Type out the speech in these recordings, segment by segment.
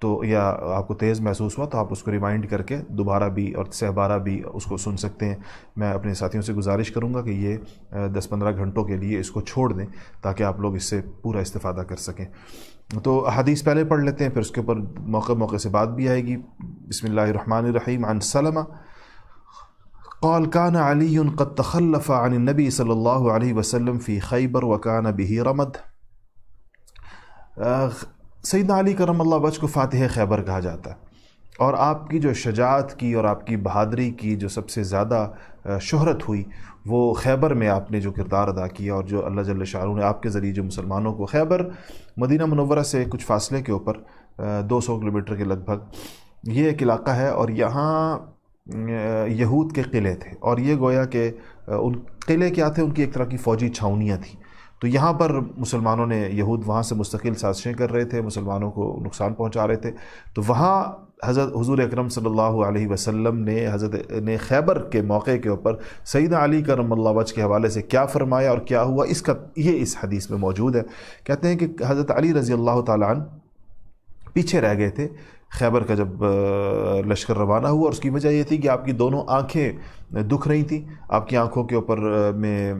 تو یا آپ کو تیز محسوس ہوا تو آپ اس کو ریمائنڈ کر کے دوبارہ بھی اور سہبارہ بھی اس کو سن سکتے ہیں۔ میں اپنے ساتھیوں سے گزارش کروں گا کہ یہ 10-15 گھنٹوں کے لیے اس کو چھوڑ دیں تاکہ آپ لوگ اس سے پورا استفادہ کر سکیں۔ تو حدیث پہلے پڑھ لیتے ہیں، پھر اس کے اوپر موقع سے بات بھی آئے گی۔ بسم اللہ الرحمن الرحیم۔ عن سلمہ قال كان علي قد تخلف عن النبي صلی اللہ علیہ وسلم في خیبر وكان به رمد۔ سیدنا علی کرم اللہ وجہ کو فاتح خیبر کہا جاتا ہے، اور آپ کی جو شجاعت کی اور آپ کی بہادری کی جو سب سے زیادہ شہرت ہوئی وہ خیبر میں آپ نے جو کردار ادا کیا، اور جو اللہ جل شانہ نے آپ کے ذریعے جو مسلمانوں کو، خیبر مدینہ منورہ سے کچھ فاصلے کے اوپر 200 کلومیٹر کے لگ بھگ یہ ایک علاقہ ہے، اور یہاں یہود کے قلعے تھے، اور یہ گویا کہ ان قلعے کیا تھے، ان کی ایک طرح کی فوجی چھاؤنیاں تھیں۔ تو یہاں پر مسلمانوں نے، یہود وہاں سے مستقل سازشیں کر رہے تھے، مسلمانوں کو نقصان پہنچا رہے تھے۔ تو وہاں حضرت حضور اکرم صلی اللہ علیہ وسلم نے حضرت نے خیبر کے موقع کے اوپر سیدنا علی کرم اللہ وجہ کے حوالے سے کیا فرمایا اور کیا ہوا، اس حدیث میں موجود ہے۔ کہتے ہیں کہ حضرت علی رضی اللہ تعالیٰ عنہ پیچھے رہ گئے تھے خیبر کا جب لشکر روانہ ہوا، اور اس کی وجہ یہ تھی کہ آپ کی دونوں آنکھیں دکھ رہی تھیں۔ آپ کی آنکھوں کے اوپر میں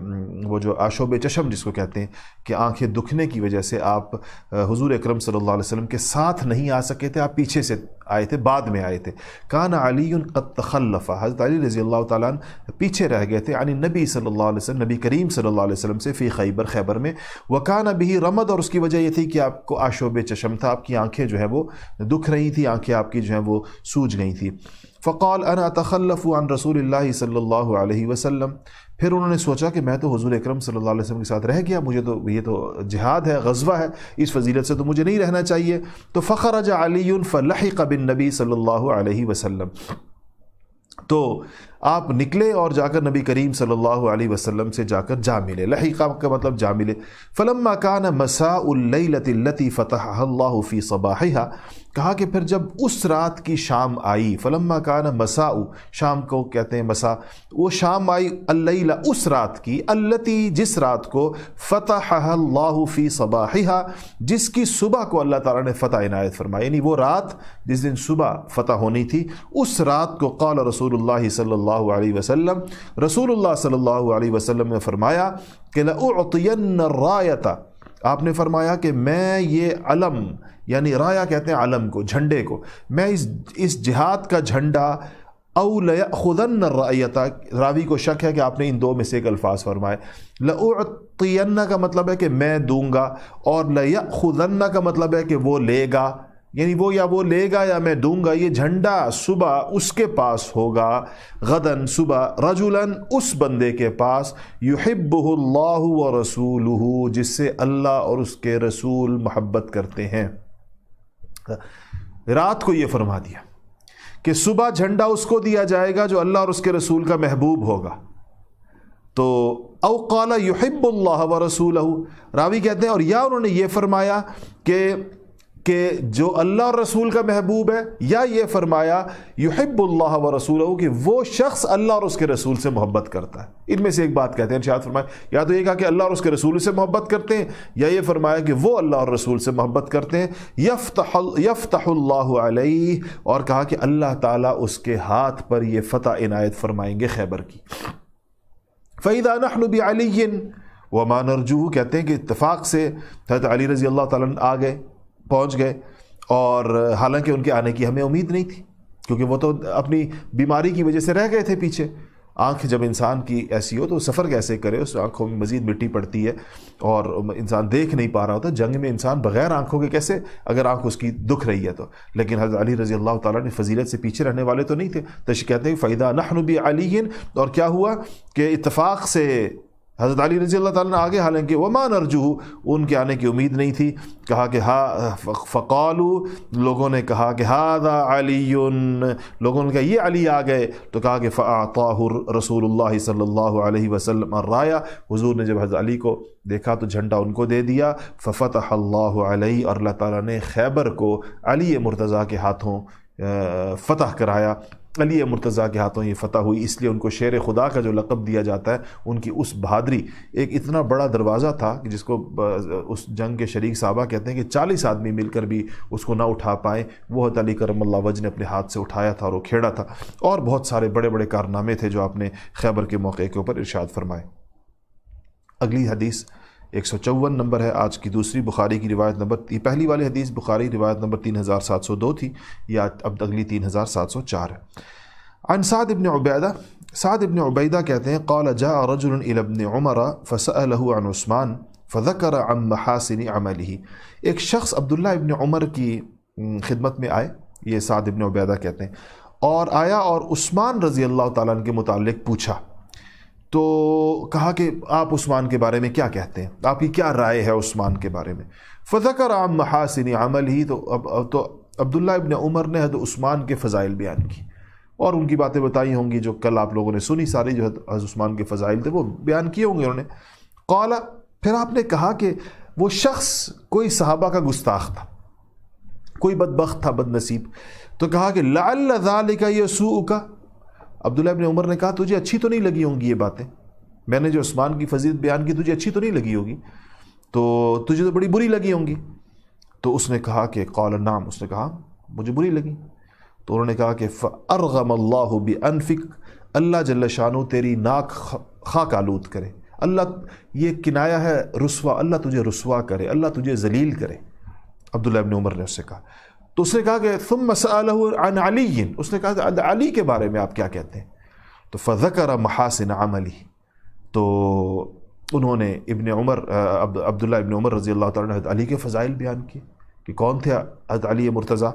وہ جو آشوب چشم جس کو کہتے ہیں کہ آنکھیں دکھنے کی وجہ سے آپ حضور اکرم صلی اللہ علیہ وسلم کے ساتھ نہیں آ سکے تھے، آپ پیچھے سے آئے تھے، بعد میں آئے تھے۔ کان علی قد تخلف، حضرت علی رضی اللہ تعالیٰ عنہ پیچھے رہ گئے تھے، یعنی نبی صلی اللہ علیہ وسلم، نبی کریم صلی اللہ علیہ وسلم سے، فی خیبر، خیبر میں، وکان به رمد، اور اس کی وجہ یہ تھی کہ آپ کو آشوب چشم تھا، آپ کی آنکھیں جو ہے وہ دکھ رہی تھی، آنکھیں آپ کی جو ہیں وہ سوج گئی تھیں۔ فقال انا اتخلف عن رسول اللہ صلی اللہ علیہ وسلم، پھر انہوں نے سوچا کہ میں تو حضور اکرم صلی اللہ علیہ وسلم کے ساتھ رہ گیا، مجھے تو یہ تو جہاد ہے، غزوہ ہے، اس فضیلت سے تو مجھے نہیں رہنا چاہیے۔ تو فخرج علی فلحق بالنبی صلی اللہ علیہ وسلم، تو آپ نکلے اور جا کر نبی کریم صلی اللہ علیہ وسلم سے جا کر جا ملے۔ لحقہ کا مطلب جا ملے۔ فلما كان مساء الليلة التي فتحها الله في صباحها، کہا کہ پھر جب اس رات کی شام آئی، فلما كان مساء، شام کو کہتے ہیں مساء، وہ شام آئی، اللیلہ، اس رات کی، التی، جس رات کو، فتحها الله في صباحها، جس کی صبح کو اللہ تعالیٰ نے فتح عنایت فرمائی، یعنی وہ رات جس دن صبح فتح ہونی تھی، اس رات کو قال رسول اللہ صلی اللہ علیہ وسلم، رسول اللہ صلی اللہ علیہ وسلم نے فرمایا کہ لأعطین الرایۃ، آپ نے فرمایا کہ میں یہ علم، یعنی رایا کہتے ہیں علم کو، جھنڈے کو، میں اس جہاد کا جھنڈا، او لیأخذن الرایۃ، راوی کو شک ہے کہ آپ نے ان دو میں سے ایک الفاظ فرمائے۔ لأعطین کا مطلب ہے کہ میں دوں گا، اور لیأخذن کا مطلب ہے کہ وہ لے گا، یعنی وہ یا وہ لے گا یا میں دوں گا۔ یہ جھنڈا صبح اس کے پاس ہوگا، غدن صبح، رجلاً اس بندے کے پاس، یحبہ اللہ ورسولہ، جس سے اللہ اور اس کے رسول محبت کرتے ہیں۔ رات کو یہ فرما دیا کہ صبح جھنڈا اس کو دیا جائے گا جو اللہ اور اس کے رسول کا محبوب ہوگا۔ تو او قال یحب اللہ ورسولہ، راوی کہتے ہیں، اور یا انہوں نے یہ فرمایا کہ جو اللہ اور رسول کا محبوب ہے، یا یہ فرمایا یحب اللہ ورسولہ کہ وہ شخص اللہ اور اس کے رسول سے محبت کرتا ہے۔ ان میں سے ایک بات کہتے ہیں، ارشاد فرمایا، یا تو یہ کہا کہ اللہ اور اس کے رسول سے محبت کرتے ہیں، یا یہ فرمایا کہ وہ اللہ اور رسول سے محبت کرتے ہیں۔ یفتح اللہ علیہ، اور کہا کہ اللہ تعالیٰ اس کے ہاتھ پر یہ فتح عنایت فرمائیں گے خیبر کی۔ فَإِذَا نَحْنُ بِعَلِيٍّ وَمَا نَرْجُوهُ، کہتے ہیں کہ اتفاق سے حضرت علی رضی اللہ تعالیٰ آ گئے، پہنچ گئے، اور حالانکہ ان کے آنے کی ہمیں امید نہیں تھی، کیونکہ وہ تو اپنی بیماری کی وجہ سے رہ گئے تھے پیچھے۔ آنکھ جب انسان کی ایسی ہو تو سفر کیسے کرے، اس آنکھوں میں مزید مٹی پڑتی ہے اور انسان دیکھ نہیں پا رہا ہوتا۔ جنگ میں انسان بغیر آنکھوں کے کیسے، اگر آنکھ اس کی دکھ رہی ہے تو۔ لیکن حضرت علی رضی اللہ تعالیٰ نے فضیلت سے پیچھے رہنے والے تو نہیں تھے، تو کہتے ہیں فَإِذَا نَحْنُ بِعَلِيٍّ، اور کیا ہوا کہ اتفاق سے حضرت علی رضی اللہ تعالیٰ نے آگے، حالانکہ وما نرجو، ان کے آنے کی امید نہیں تھی، کہا کہ فقالوا، لوگوں نے کہا کہ ھذا علی، لوگوں نے کہا یہ علی آ گئے، تو کہا کہ فاعطاہ رسول اللہ صلی اللہ علیہ وسلم الرایا، حضور نے جب حضرت علی کو دیکھا تو جھنڈا ان کو دے دیا۔ ففتح اللہ علیہ، اور اللہ تعالیٰ نے خیبر کو علی مرتضیٰ کے ہاتھوں فتح کرایا۔ علی مرتضیٰ کے ہاتھوں یہ فتح ہوئی، اس لیے ان کو شیر خدا کا جو لقب دیا جاتا ہے، ان کی اس بہادری، ایک اتنا بڑا دروازہ تھا کہ جس کو اس جنگ کے شریک صحابہ کہتے ہیں کہ 40 آدمی مل کر بھی اس کو نہ اٹھا پائے، وہ حضرت علی کرم اللہ وجہ نے اپنے ہاتھ سے اٹھایا تھا اور وہ کھیڑا تھا، اور بہت سارے بڑے بڑے کارنامے تھے جو آپ نے خیبر کے موقع کے اوپر ارشاد فرمائے۔ اگلی حدیث 154 نمبر ہے، آج کی دوسری بخاری کی روایت نمبر، پہلی والی حدیث بخاری روایت نمبر 3702 تھی، یا اب اگلی 3704 ہے۔ عن سعد بن عبیدہ، سعد بن عبیدہ کہتے ہیں قال جاء رجل الى ابن عمر فسأله عن عثمان فذكر عن محاسن عمله، ایک شخص عبداللہ ابن عمر کی خدمت میں آئے، یہ سعد بن عبیدہ کہتے ہیں، اور آیا اور عثمان رضی اللہ تعالیٰ عنہ کے متعلق پوچھا، تو کہا کہ آپ عثمان کے بارے میں کیا کہتے ہیں، آپ کی کیا رائے ہے عثمان کے بارے میں؟ فذکر عن محاسن عملہ، تو عبداللہ ابن عمر نے حضرت عثمان کے فضائل بیان کی، اور ان کی باتیں بتائی ہوں گی جو کل آپ لوگوں نے سنی، ساری جو حضرت عثمان کے فضائل تھے وہ بیان کیے ہوں گے انہوں نے۔ قال، پھر آپ نے کہا کہ وہ شخص کوئی صحابہ کا گستاخ تھا، کوئی بدبخت تھا، بد نصیب، تو کہا کہ لعل ذلک یسوءک، عبداللہ ابن عمر نے کہا تجھے اچھی تو نہیں لگی ہوں گی یہ باتیں، میں نے جو عثمان کی فضیلت بیان کی تجھے اچھی تو نہیں لگی ہوگی، تو تجھے تو بڑی بری لگی ہوں گی۔ تو اس نے کہا کہ قال نعم، اس نے کہا مجھے بری لگی۔ تو انہوں نے کہا کہ فَأَرْغَمَ اللَّهُ بِأَنفِكَ، اللہ جل شانہ تیری ناک خاک آلود کرے، اللہ، یہ کنایا ہے رسوا، اللہ تجھے رسوا کرے، اللہ تجھے ذلیل کرے، عبداللہ ابن عمر نے اس سے کہا۔ تو اس نے کہا کہ ثم سألہ عن علی، اس نے کہا کہ علی کے بارے میں آپ کیا کہتے ہیں؟ تو فذکر محاسن عملی، تو انہوں نے ابن عمر عبداللہ ابن عمر رضی اللہ تعالیٰ عنہ حضرت علی کے فضائل بیان کیے کہ کون تھے حضرت علی مرتضیٰ۔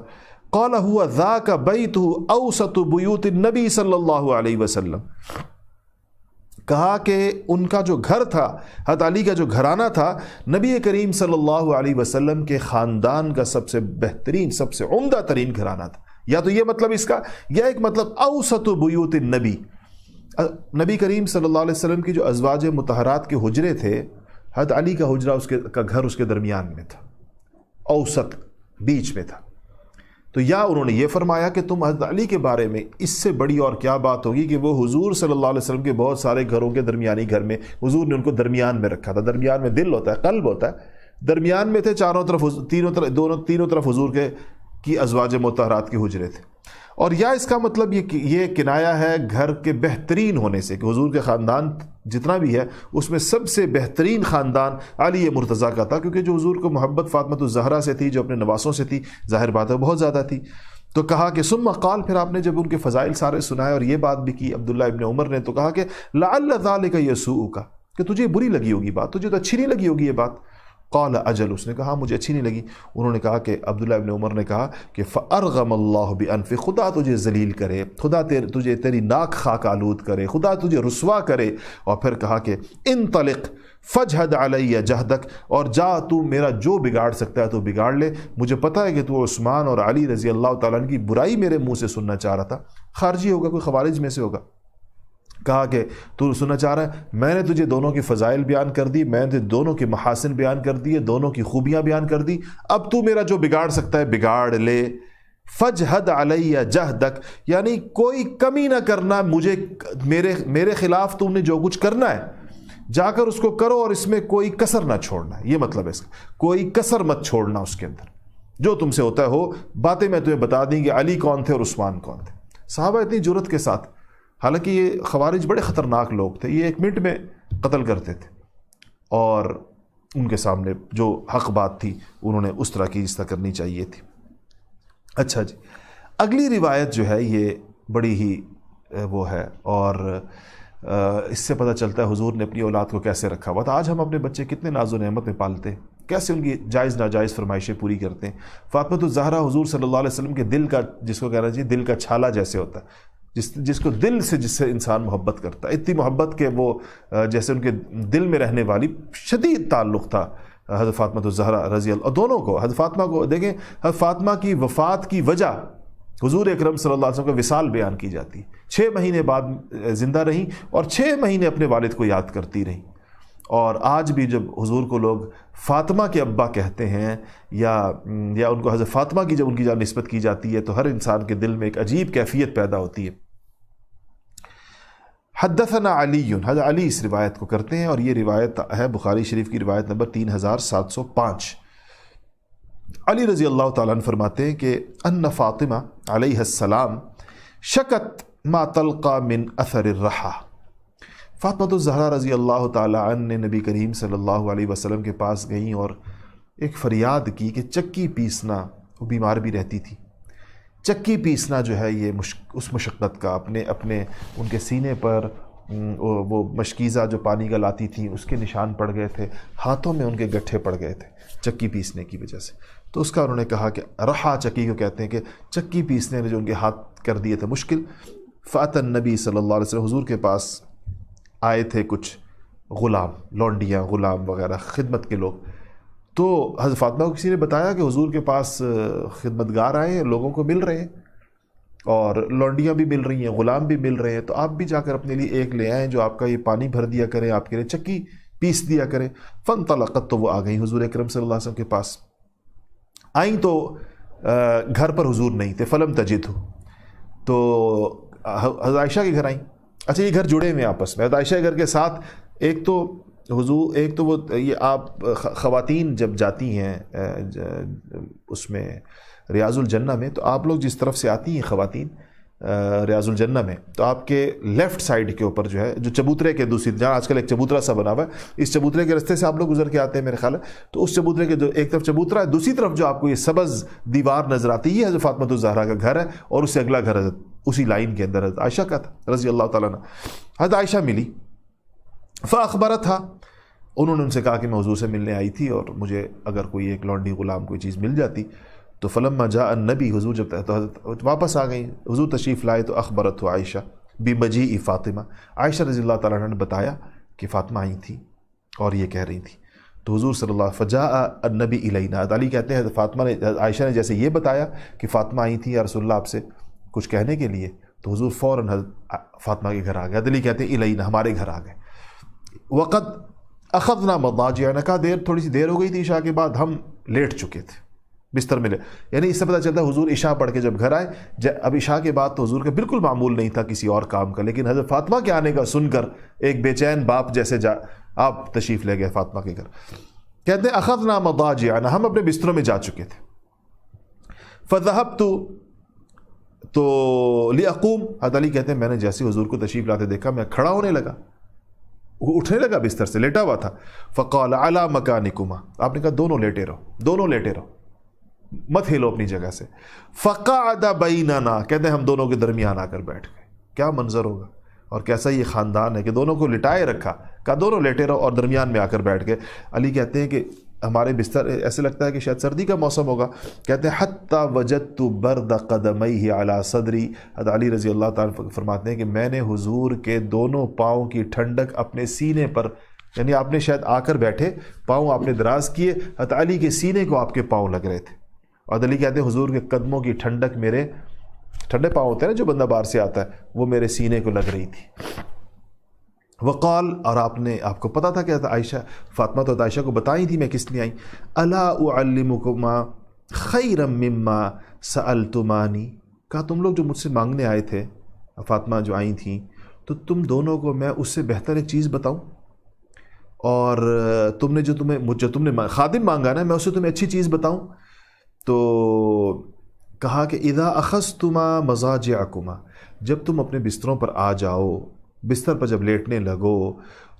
قال هو ذاک بیتہ اوسط بیوت النبی صلی اللہ علیہ وسلم، کہا کہ ان کا جو گھر تھا، حضرت علی کا جو گھرانہ تھا، نبی کریم صلی اللہ علیہ وسلم کے خاندان کا سب سے بہترین، سب سے عمدہ ترین گھرانہ تھا۔ یا تو یہ مطلب اس کا، یا ایک مطلب اوسط بیوت النبی، نبی کریم صلی اللہ علیہ وسلم کی جو ازواج مطہرات کے حجرے تھے، حضرت علی کا حجرہ کا گھر اس کے درمیان میں تھا، اوسط، بیچ میں تھا۔ تو یا انہوں نے یہ فرمایا کہ تم حضرت علی کے بارے میں اس سے بڑی اور کیا بات ہوگی کہ وہ حضور صلی اللہ علیہ وسلم کے بہت سارے گھروں کے درمیانی گھر میں حضور نے ان کو درمیان میں رکھا تھا، درمیان میں دل ہوتا ہے، قلب ہوتا ہے، درمیان میں تھے، چاروں طرف تینوں طرف حضور کی ازواج مطہرات کے حجرے تھے۔ اور یا اس کا مطلب یہ کنایا ہے گھر کے بہترین ہونے سے، کہ حضور کے خاندان جتنا بھی ہے اس میں سب سے بہترین خاندان علی مرتضیٰ کا تھا، کیونکہ جو حضور کو محبت فاطمہ الزہرا سے تھی، جو اپنے نواسوں سے تھی، ظاہر بات ہے بہت زیادہ تھی۔ تو کہا کہ ثم قال، پھر آپ نے جب ان کے فضائل سارے سنائے اور یہ بات بھی کی عبداللہ ابن عمر نے، تو کہا کہ لعل ذلک یسوءک، کہ تجھے بری لگی ہوگی بات، تجھے تو اچھی نہیں لگی ہوگی یہ بات۔ قال اجل، اس نے کہا مجھے اچھی نہیں لگی۔ انہوں نے کہا کہ عبداللہ ابن عمر نے کہا کہ فَأَرْغَمَ اللَّهُ بِأَنفِكَ، خدا تجھے ذلیل کرے، خدا تجھے تیری ناک خاک آلود کرے، خدا تجھے رسوا کرے۔ اور پھر کہا کہ انطلق فاجہد علی جہدک، اور جا تو میرا جو بگاڑ سکتا ہے تو بگاڑ لے، مجھے پتہ ہے کہ تو عثمان اور علی رضی اللہ تعالیٰ عنہ کی برائی میرے منہ سے سننا چاہ رہا تھا، خارجی ہوگا، کوئی خوارج میں سے ہوگا۔ کہا کہ تو سننا چاہ رہا ہے، میں نے تجھے دونوں کی فضائل بیان کر دی، میں نے دونوں کے محاسن بیان کر دیے، دونوں کی خوبیاں بیان کر دی، اب تو میرا جو بگاڑ سکتا ہے بگاڑ لے۔ فجہد علی جہدک، یعنی کوئی کمی نہ کرنا، مجھے میرے خلاف تم نے جو کچھ کرنا ہے جا کر اس کو کرو، اور اس میں کوئی کسر نہ چھوڑنا، یہ مطلب ہے اس کا، کوئی کسر مت چھوڑنا اس کے اندر، جو تم سے ہوتا ہو۔ باتیں میں تمہیں بتا دیں کہ علی کون تھے اور عثمان کون تھے۔ صحابہ اتنی جرت کے ساتھ، حالانکہ یہ خوارج بڑے خطرناک لوگ تھے، یہ 1 منٹ میں قتل کرتے تھے، اور ان کے سامنے جو حق بات تھی انہوں نے اس طرح کی جس طرح کرنی چاہیے تھی۔ اچھا جی، اگلی روایت جو ہے یہ بڑی ہی وہ ہے، اور اس سے پتہ چلتا ہے حضور نے اپنی اولاد کو کیسے رکھا ہوا تھا۔ آج ہم اپنے بچے کتنے ناز و نعمت میں پالتے ہیں، کیسے ان کی جائز ناجائز فرمائشیں پوری کرتے ہیں۔ فاطمہ الزہرا حضور صلی اللہ علیہ وسلم کے دل کا، جس کو کہنا چاہیے دل کا چھالا جیسے ہوتا ہے، جس کو دل سے، جس سے انسان محبت کرتا ہے، اتنی محبت کہ وہ جیسے ان کے دل میں رہنے والی، شدید تعلق تھا حضرت فاطمہ الزہرا رضی اللہ، اور دونوں کو، حضرت فاطمہ کو دیکھیں، حضرت فاطمہ کی وفات کی وجہ حضور اکرم صلی اللہ علیہ وسلم کا وصال بیان کی جاتی ہے۔ 6 مہینے بعد زندہ رہیں اور 6 مہینے اپنے والد کو یاد کرتی رہیں، اور آج بھی جب حضور کو لوگ فاطمہ کے ابا کہتے ہیں یا ان کو حضرت فاطمہ کی جب ان کی جانب نسبت کی جاتی ہے تو ہر انسان کے دل میں ایک عجیب کیفیت پیدا ہوتی ہے۔ حدثنا علی، حضرت علی اس روایت کو کرتے ہیں اور یہ روایت ہے بخاری شریف کی روایت نمبر 3705۔ علی رضی اللہ تعالیٰ عنہ فرماتے ہیں کہ ان فاطمہ علیہ السلام شکت ما تلقى من اثر الرحا، فاطمہ الزہرا رضی اللہ تعالیٰ عنہ نے نبی کریم صلی اللہ علیہ وسلم کے پاس گئیں اور ایک فریاد کی کہ چکی پیسنا، وہ بیمار بھی رہتی تھی، چکی پیسنا جو ہے یہ اس مشقت کا اپنے ان کے سینے پر وہ مشکیزہ جو پانی کا لاتی تھی اس کے نشان پڑ گئے تھے، ہاتھوں میں ان کے گٹھے پڑ گئے تھے چکی پیسنے کی وجہ سے۔ تو اس کا انہوں نے کہا کہ رحا چکی کو کہتے ہیں کہ چکی پیسنے نے جو ان کے ہاتھ کر دیے تھے مشکل۔ فأتى النبی صلی اللہ علیہ وسلم، حضور کے پاس آئے تھے کچھ غلام، لونڈیاں، غلام وغیرہ خدمت کے لوگ، تو حضرت فاطمہ کو کسی نے بتایا کہ حضور کے پاس خدمتگار آئے ہیں، لوگوں کو مل رہے ہیں اور لونڈیاں بھی مل رہی ہیں، غلام بھی مل رہے ہیں، تو آپ بھی جا کر اپنے لیے ایک لے آئیں جو آپ کا یہ پانی بھر دیا کریں، آپ کے لیے چکی پیس دیا کریں۔ فانطلقت، تو وہ آ گئیں حضور اکرم صلی اللہ علیہ وسلم کے پاس، آئیں تو گھر پر حضور نہیں تھے، فلم تجدہ، تو حضرت عائشہ کے گھر آئیں۔ اچھا یہ گھر جڑے ہوئے ہیں آپس میں، حضرت عائشہ کے گھر کے ساتھ ایک تو وہ یہ آپ خواتین جب جاتی ہیں اس میں ریاض الجنہ میں، تو آپ لوگ جس طرف سے آتی ہیں خواتین ریاض الجنہ میں، تو آپ کے لیفٹ سائیڈ کے اوپر جو ہے جو چبوترے کے دوسری جہاں آج کل ایک چبوترا سا بنا ہوا ہے، اس چبوترے کے راستے سے آپ لوگ گزر کے آتے ہیں میرے خیال ہے، تو اس چبوترے کے جو ایک طرف چبوترا ہے، دوسری طرف جو آپ کو یہ سبز دیوار نظر آتی ہے، یہ حضرت فاطمہ الزہرا کا گھر ہے، اور اس سے اگلا گھر حضرت اسی لائن کے اندر حضرت عائشہ کا تھا رضی اللہ تعالیٰ عنہ۔ حضرت عائشہ ملی، فاخبرتھا، انہوں نے ان سے کہا کہ میں حضور سے ملنے آئی تھی اور مجھے اگر کوئی ایک لونڈی غلام کوئی چیز مل جاتی، تو فلما جاء النبی، حضور جب تو واپس آ گئیں، حضور تشریف لائے تو اخبرت عائشہ بمجیء فاطمہ، عائشہ رضی اللہ تعالیٰ عنہ نے بتایا کہ فاطمہ آئی تھی اور یہ کہہ رہی تھی، تو حضور صلی اللہ علیہ وسلم فجاء النبی الینا، علی کہتے ہیں فاطمہ نے، عائشہ نے جیسے یہ بتایا کہ فاطمہ آئی تھی یا رسول اللہ آپ سے کچھ کہنے کے لیے، تو حضور فوراً فاطمہ کے گھر آ گئے، علی کہتے ہیں الینا، ہمارے گھر آ گئے۔ وقد اخذنا مضاجعنا، کہا تھوڑی سی دیر ہو گئی تھی عشاء کے بعد، ہم لیٹ چکے تھے بستر میں، یعنی اس سے پتہ چلتا ہے حضور عشاء پڑھ کے جب گھر آئے، اب عشاء کے بعد تو حضور کا بالکل معمول نہیں تھا کسی اور کام کا، لیکن حضرت فاطمہ کے آنے کا سن کر ایک بے چین باپ جیسے آپ تشریف لے گئے فاطمہ کے گھر۔ کہتے ہیں اخذنا مضاجعنا، ہم اپنے بستروں میں جا چکے تھے۔ فذهبت، تو لأقوم، حضرت علی کہتے ہیں میں نے جیسے حضور کو تشریف لاتے دیکھا میں کھڑا ہونے لگا، وہ اٹھنے لگا بستر سے، لیٹا ہوا تھا۔ فقال علی مکانکما، آپ نے کہا دونوں لیٹے رہو، مت ہلو اپنی جگہ سے۔ فقعد بیننا، کہتے ہیں ہم دونوں کے درمیان آ کر بیٹھ گئے۔ کیا منظر ہوگا اور کیسا یہ خاندان ہے کہ دونوں کو لٹائے رکھا، کہا دونوں لیٹے رہو اور درمیان میں آ کر بیٹھ گئے۔ علی کہتے ہیں کہ ہمارے بستر ایسے لگتا ہے کہ شاید سردی کا موسم ہوگا، کہتے ہیں حتی وجدت برد قدمیہ علی صدری، حضرت علی رضی اللہ تعالیٰ فرماتے ہیں کہ میں نے حضور کے دونوں پاؤں کی ٹھنڈک اپنے سینے پر، یعنی آپ نے شاید آ کر بیٹھے، پاؤں آپ نے دراز کیے، حضرت علی کے سینے کو آپ کے پاؤں لگ رہے تھے، اور علی کہتے ہیں حضور کے قدموں کی ٹھنڈک، میرے ٹھنڈے پاؤں ہوتے ہیں نا جو بندہ باہر سے آتا ہے، وہ میرے سینے کو لگ رہی تھی۔ وقال، اور آپ کو پتا تھا کہ عائشہ فاطمہ تو عائشہ کو بتائی تھی میں کس لیے آئی، الا اعلمکما خیرا مما سألتمانی، کہا تم لوگ جو مجھ سے مانگنے آئے تھے، فاطمہ جو آئی تھیں، تو تم دونوں کو میں اس سے بہتر ایک چیز بتاؤں، اور تم نے جو تم نے خادم مانگا نا، میں اسے تمہیں اچھی چیز بتاؤں۔ تو کہا کہ اذا اخذتما مضاجعکما، جب تم اپنے بستروں پر آ جاؤ، بستر پر جب لیٹنے لگو،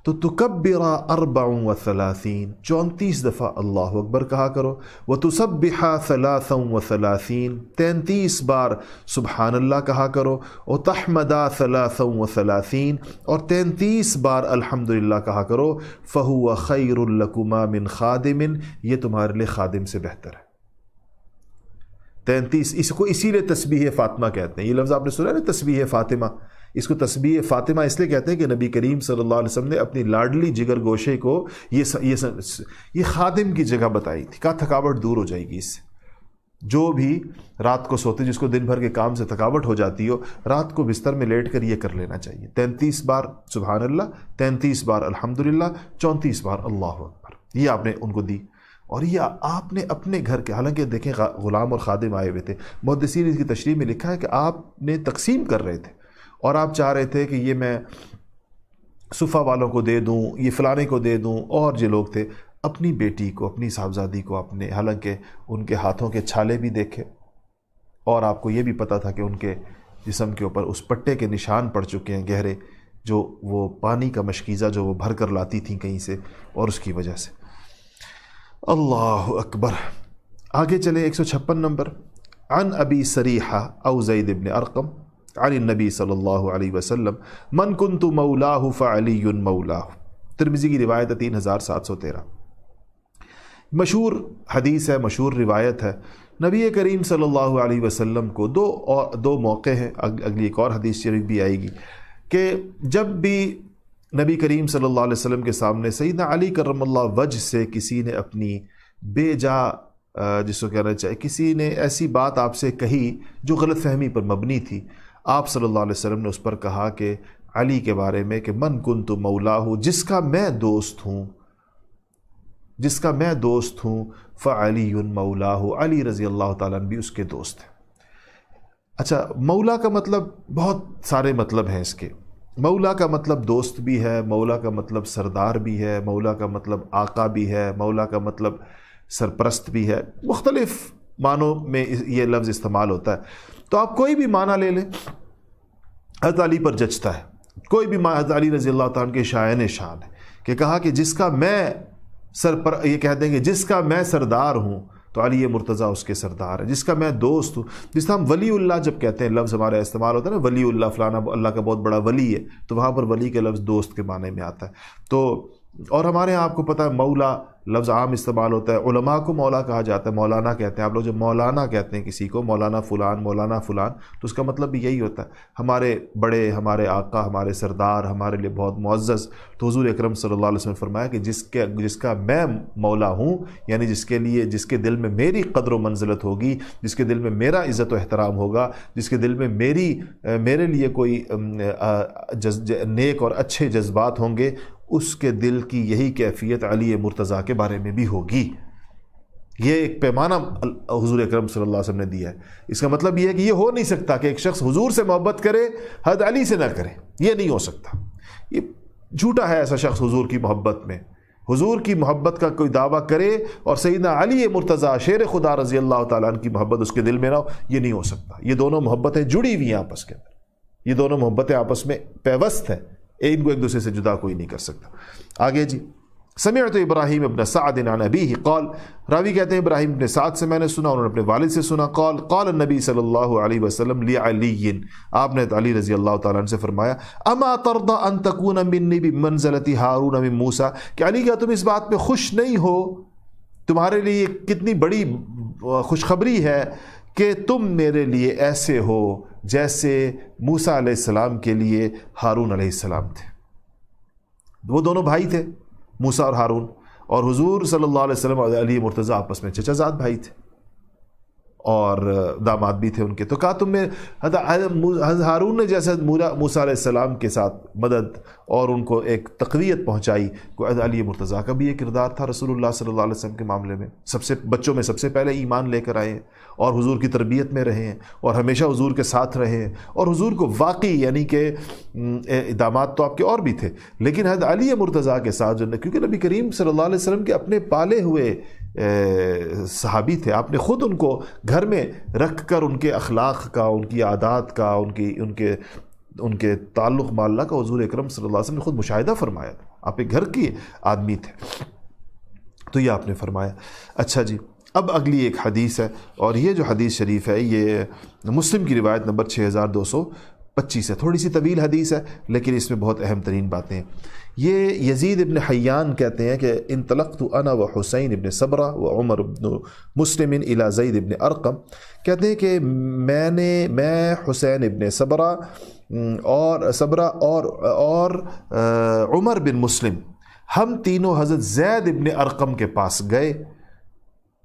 تو تکبرا 34، 34 دفعہ اللہ اکبر کہا کرو، وتسبحا 33، 33 بار سبحان اللہ کہا کرو، وتحمدا 33، اور 33 بار الحمدللہ کہا کرو، فہو خیر لکما من خادم، یہ تمہارے لیے خادم سے بہتر ہے۔ 33، اس کو اسی لیے تسبیح فاطمہ کہتے ہیں، یہ لفظ آپ نے سنا نا تسبیح فاطمہ، اس کو تسبیح فاطمہ اس لیے کہتے ہیں کہ نبی کریم صلی اللہ علیہ وسلم نے اپنی لاڈلی جگر گوشے کو یہ خادم کی جگہ بتائی تھی، کہا تھکاوٹ دور ہو جائے گی اس سے، جو بھی رات کو سوتے، جس کو دن بھر کے کام سے تھکاوٹ ہو جاتی ہو، رات کو بستر میں لیٹ کر یہ کر لینا چاہیے، 33 بار سبحان اللہ، 33 بار الحمدللہ، 34 بار اللہ اکبر، یہ آپ نے ان کو دی۔ اور یہ آپ نے اپنے گھر کے، حالانکہ دیکھیں غلام اور خادم آئے ہوئے تھے، محدثین اس کی تشریح میں لکھا ہے کہ آپ نے تقسیم کر رہے تھے اور آپ چاہ رہے تھے کہ یہ میں صفہ والوں کو دے دوں، یہ فلانے کو دے دوں، اور جو لوگ تھے اپنی بیٹی کو، اپنی صاحبزادی کو اپنے، حالانکہ ان کے ہاتھوں کے چھالے بھی دیکھے اور آپ کو یہ بھی پتہ تھا کہ ان کے جسم کے اوپر اس پٹے کے نشان پڑ چکے ہیں گہرے، جو وہ پانی کا مشکیزہ جو وہ بھر کر لاتی تھیں کہیں سے، اور اس کی وجہ سے۔ اللہ اکبر۔ آگے چلے 156 نمبر، عن ابی سریحہ او زید بن ارقم عن النبی صلی اللہ علیہ وسلم من کنت مولاہ فعلی مولاہ۔ ترمذی کی روایت ہے 3713۔ مشہور حدیث ہے، مشہور روایت ہے۔ نبی کریم صلی اللہ علیہ وسلم کو دو موقع ہیں، اگلی ایک اور حدیث شریف بھی آئے گی، کہ جب بھی نبی کریم صلی اللہ علیہ وسلم کے سامنے سیدنا علی کرم اللہ وجہ سے کسی نے اپنی بے جا، جس کو کہنا چاہیے، کسی نے ایسی بات آپ سے کہی جو غلط فہمی پر مبنی تھی، آپ صلی اللہ علیہ وسلم نے اس پر کہا کہ علی کے بارے میں کہ من کنت مولاہ، جس کا میں دوست ہوں، جس کا میں دوست ہوں، فعلی مولاہ، علی رضی اللہ تعالیٰ عنہ بھی اس کے دوست ہیں۔ اچھا، مولا کا مطلب بہت سارے مطلب ہیں اس کے۔ مولا کا مطلب دوست بھی ہے، مولا کا مطلب سردار بھی ہے، مولا کا مطلب آقا بھی ہے، مولا کا مطلب سرپرست بھی ہے، مختلف معنوں میں یہ لفظ استعمال ہوتا ہے۔ تو آپ کوئی بھی معنی لے لیں، حضرت علی پر جچتا ہے، کوئی بھی معنی حضرت علی رضی اللہ تعالیٰ کے شایان شان ہے، کہ کہا کہ جس کا میں یہ کہہ دیں گے جس کا میں سردار ہوں تو علی مرتضیٰ اس کے سردار ہے، جس کا میں دوست ہوں، جس طرح ہم ولی اللہ جب کہتے ہیں، لفظ ہمارا استعمال ہوتا ہے نا، ولی اللہ فلانا اللہ کا بہت بڑا ولی ہے، تو وہاں پر ولی کے لفظ دوست کے معنی میں آتا ہے۔ تو اور ہمارے ہاں آپ کو پتہ ہے مولا لفظ عام استعمال ہوتا ہے، علماء کو مولا کہا جاتا ہے، مولانا کہتے ہیں آپ لوگ، جب مولانا کہتے ہیں کسی کو، مولانا فلان، مولانا فلان، تو اس کا مطلب بھی یہی ہوتا ہے، ہمارے بڑے، ہمارے آقا، ہمارے سردار، ہمارے لیے بہت معزز۔ تو حضور اکرم صلی اللہ علیہ وسلم نے فرمایا کہ جس کا میں مولا ہوں، یعنی جس کے دل میں میری قدر و منزلت ہوگی، جس کے دل میں میرا عزت و احترام ہوگا، جس کے دل میں میرے لیے کوئی نیک اور اچھے جذبات ہوں گے، اس کے دل کی یہی کیفیت علی مرتضیٰ کے بارے میں بھی ہوگی۔ یہ ایک پیمانہ حضور اکرم صلی اللہ علیہ وسلم نے دیا ہے۔ اس کا مطلب یہ ہے کہ یہ ہو نہیں سکتا کہ ایک شخص حضور سے محبت کرے، حضرت علی سے نہ کرے، یہ نہیں ہو سکتا، یہ جھوٹا ہے ایسا شخص حضور کی محبت میں۔ حضور کی محبت کا کوئی دعویٰ کرے اور سیدنا علی مرتضیٰ شیر خدا رضی اللہ تعالیٰ عنہ کی محبت اس کے دل میں نہ ہو، یہ نہیں ہو سکتا۔ یہ دونوں محبتیں جڑی ہوئی ہیں آپس کے اندر، یہ دونوں محبتیں آپس میں پیوست ہیں، ان کو ایک دوسرے سے جدا کوئی نہیں کر سکتا۔ آگے جی، سمعت ابراہیم ابن سعد عن ابیہ قال، راوی کہتے ہیں ابراہیم ابن سعد سے میں نے سنا، انہوں نے اپنے والد سے سنا، قال قال النبی صلی اللہ علیہ وسلم لعلی، آپ نے علی رضی اللہ تعالیٰ عنہ سے فرمایا، اما ترضى ان تكون منی بمنزلۃ ہارون من موسیٰ، کہ علی کیا تم اس بات پہ خوش نہیں ہو، تمہارے لیے کتنی بڑی خوشخبری ہے کہ تم میرے لیے ایسے ہو جیسے موسیٰ علیہ السلام کے لیے ہارون علیہ السلام تھے۔ وہ دونوں بھائی تھے، موسیٰ اور ہارون، اور حضور صلی اللہ علیہ وسلم اور علی مرتضیٰ آپس میں چچا زاد بھائی تھے اور داماد بھی تھے ان کے۔ تو کہا تم میں حضرت ہارون نے جیسے موسیٰ علیہ السلام کے ساتھ مدد اور ان کو ایک تقویت پہنچائی، کو علی مرتضیٰ کا بھی یہ کردار تھا رسول اللہ صلی اللہ علیہ وسلم کے معاملے میں۔ بچوں میں سب سے پہلے ایمان لے کر آئے ہیں اور حضور کی تربیت میں رہے ہیں اور ہمیشہ حضور کے ساتھ رہے ہیں، اور حضور کو واقعی یعنی کہ داماد تو آپ کے اور بھی تھے، لیکن حضرت علی مرتضیٰ کے ساتھ جو، کیونکہ نبی کریم صلی اللہ علیہ وسلم کے اپنے پالے ہوئے صحابی تھے، آپ نے خود ان کو گھر میں رکھ کر ان کے اخلاق کا، ان کی عادات کا، ان کے تعلق مع اللہ کا حضور اکرم صلی اللہ علیہ وسلم نے خود مشاہدہ فرمایا تھا، آپ ایک گھر کے آدمی تھے، تو یہ آپ نے فرمایا۔ اچھا جی، اب اگلی ایک حدیث ہے، اور یہ جو حدیث شریف ہے یہ مسلم کی روایت نمبر 6225 ہے، تھوڑی سی طویل حدیث ہے لیکن اس میں بہت اہم ترین باتیں ہیں۔ یہ یزید ابن حیان کہتے ہیں کہ انطلقت انا و حسین ابن صبرہ و عمر ابن مسلم الی زید ابن ارقم، کہتے ہیں کہ میں حسین ابن صبرہ اور عمر بن مسلم، ہم تینوں حضرت زید ابن ارقم کے پاس گئے،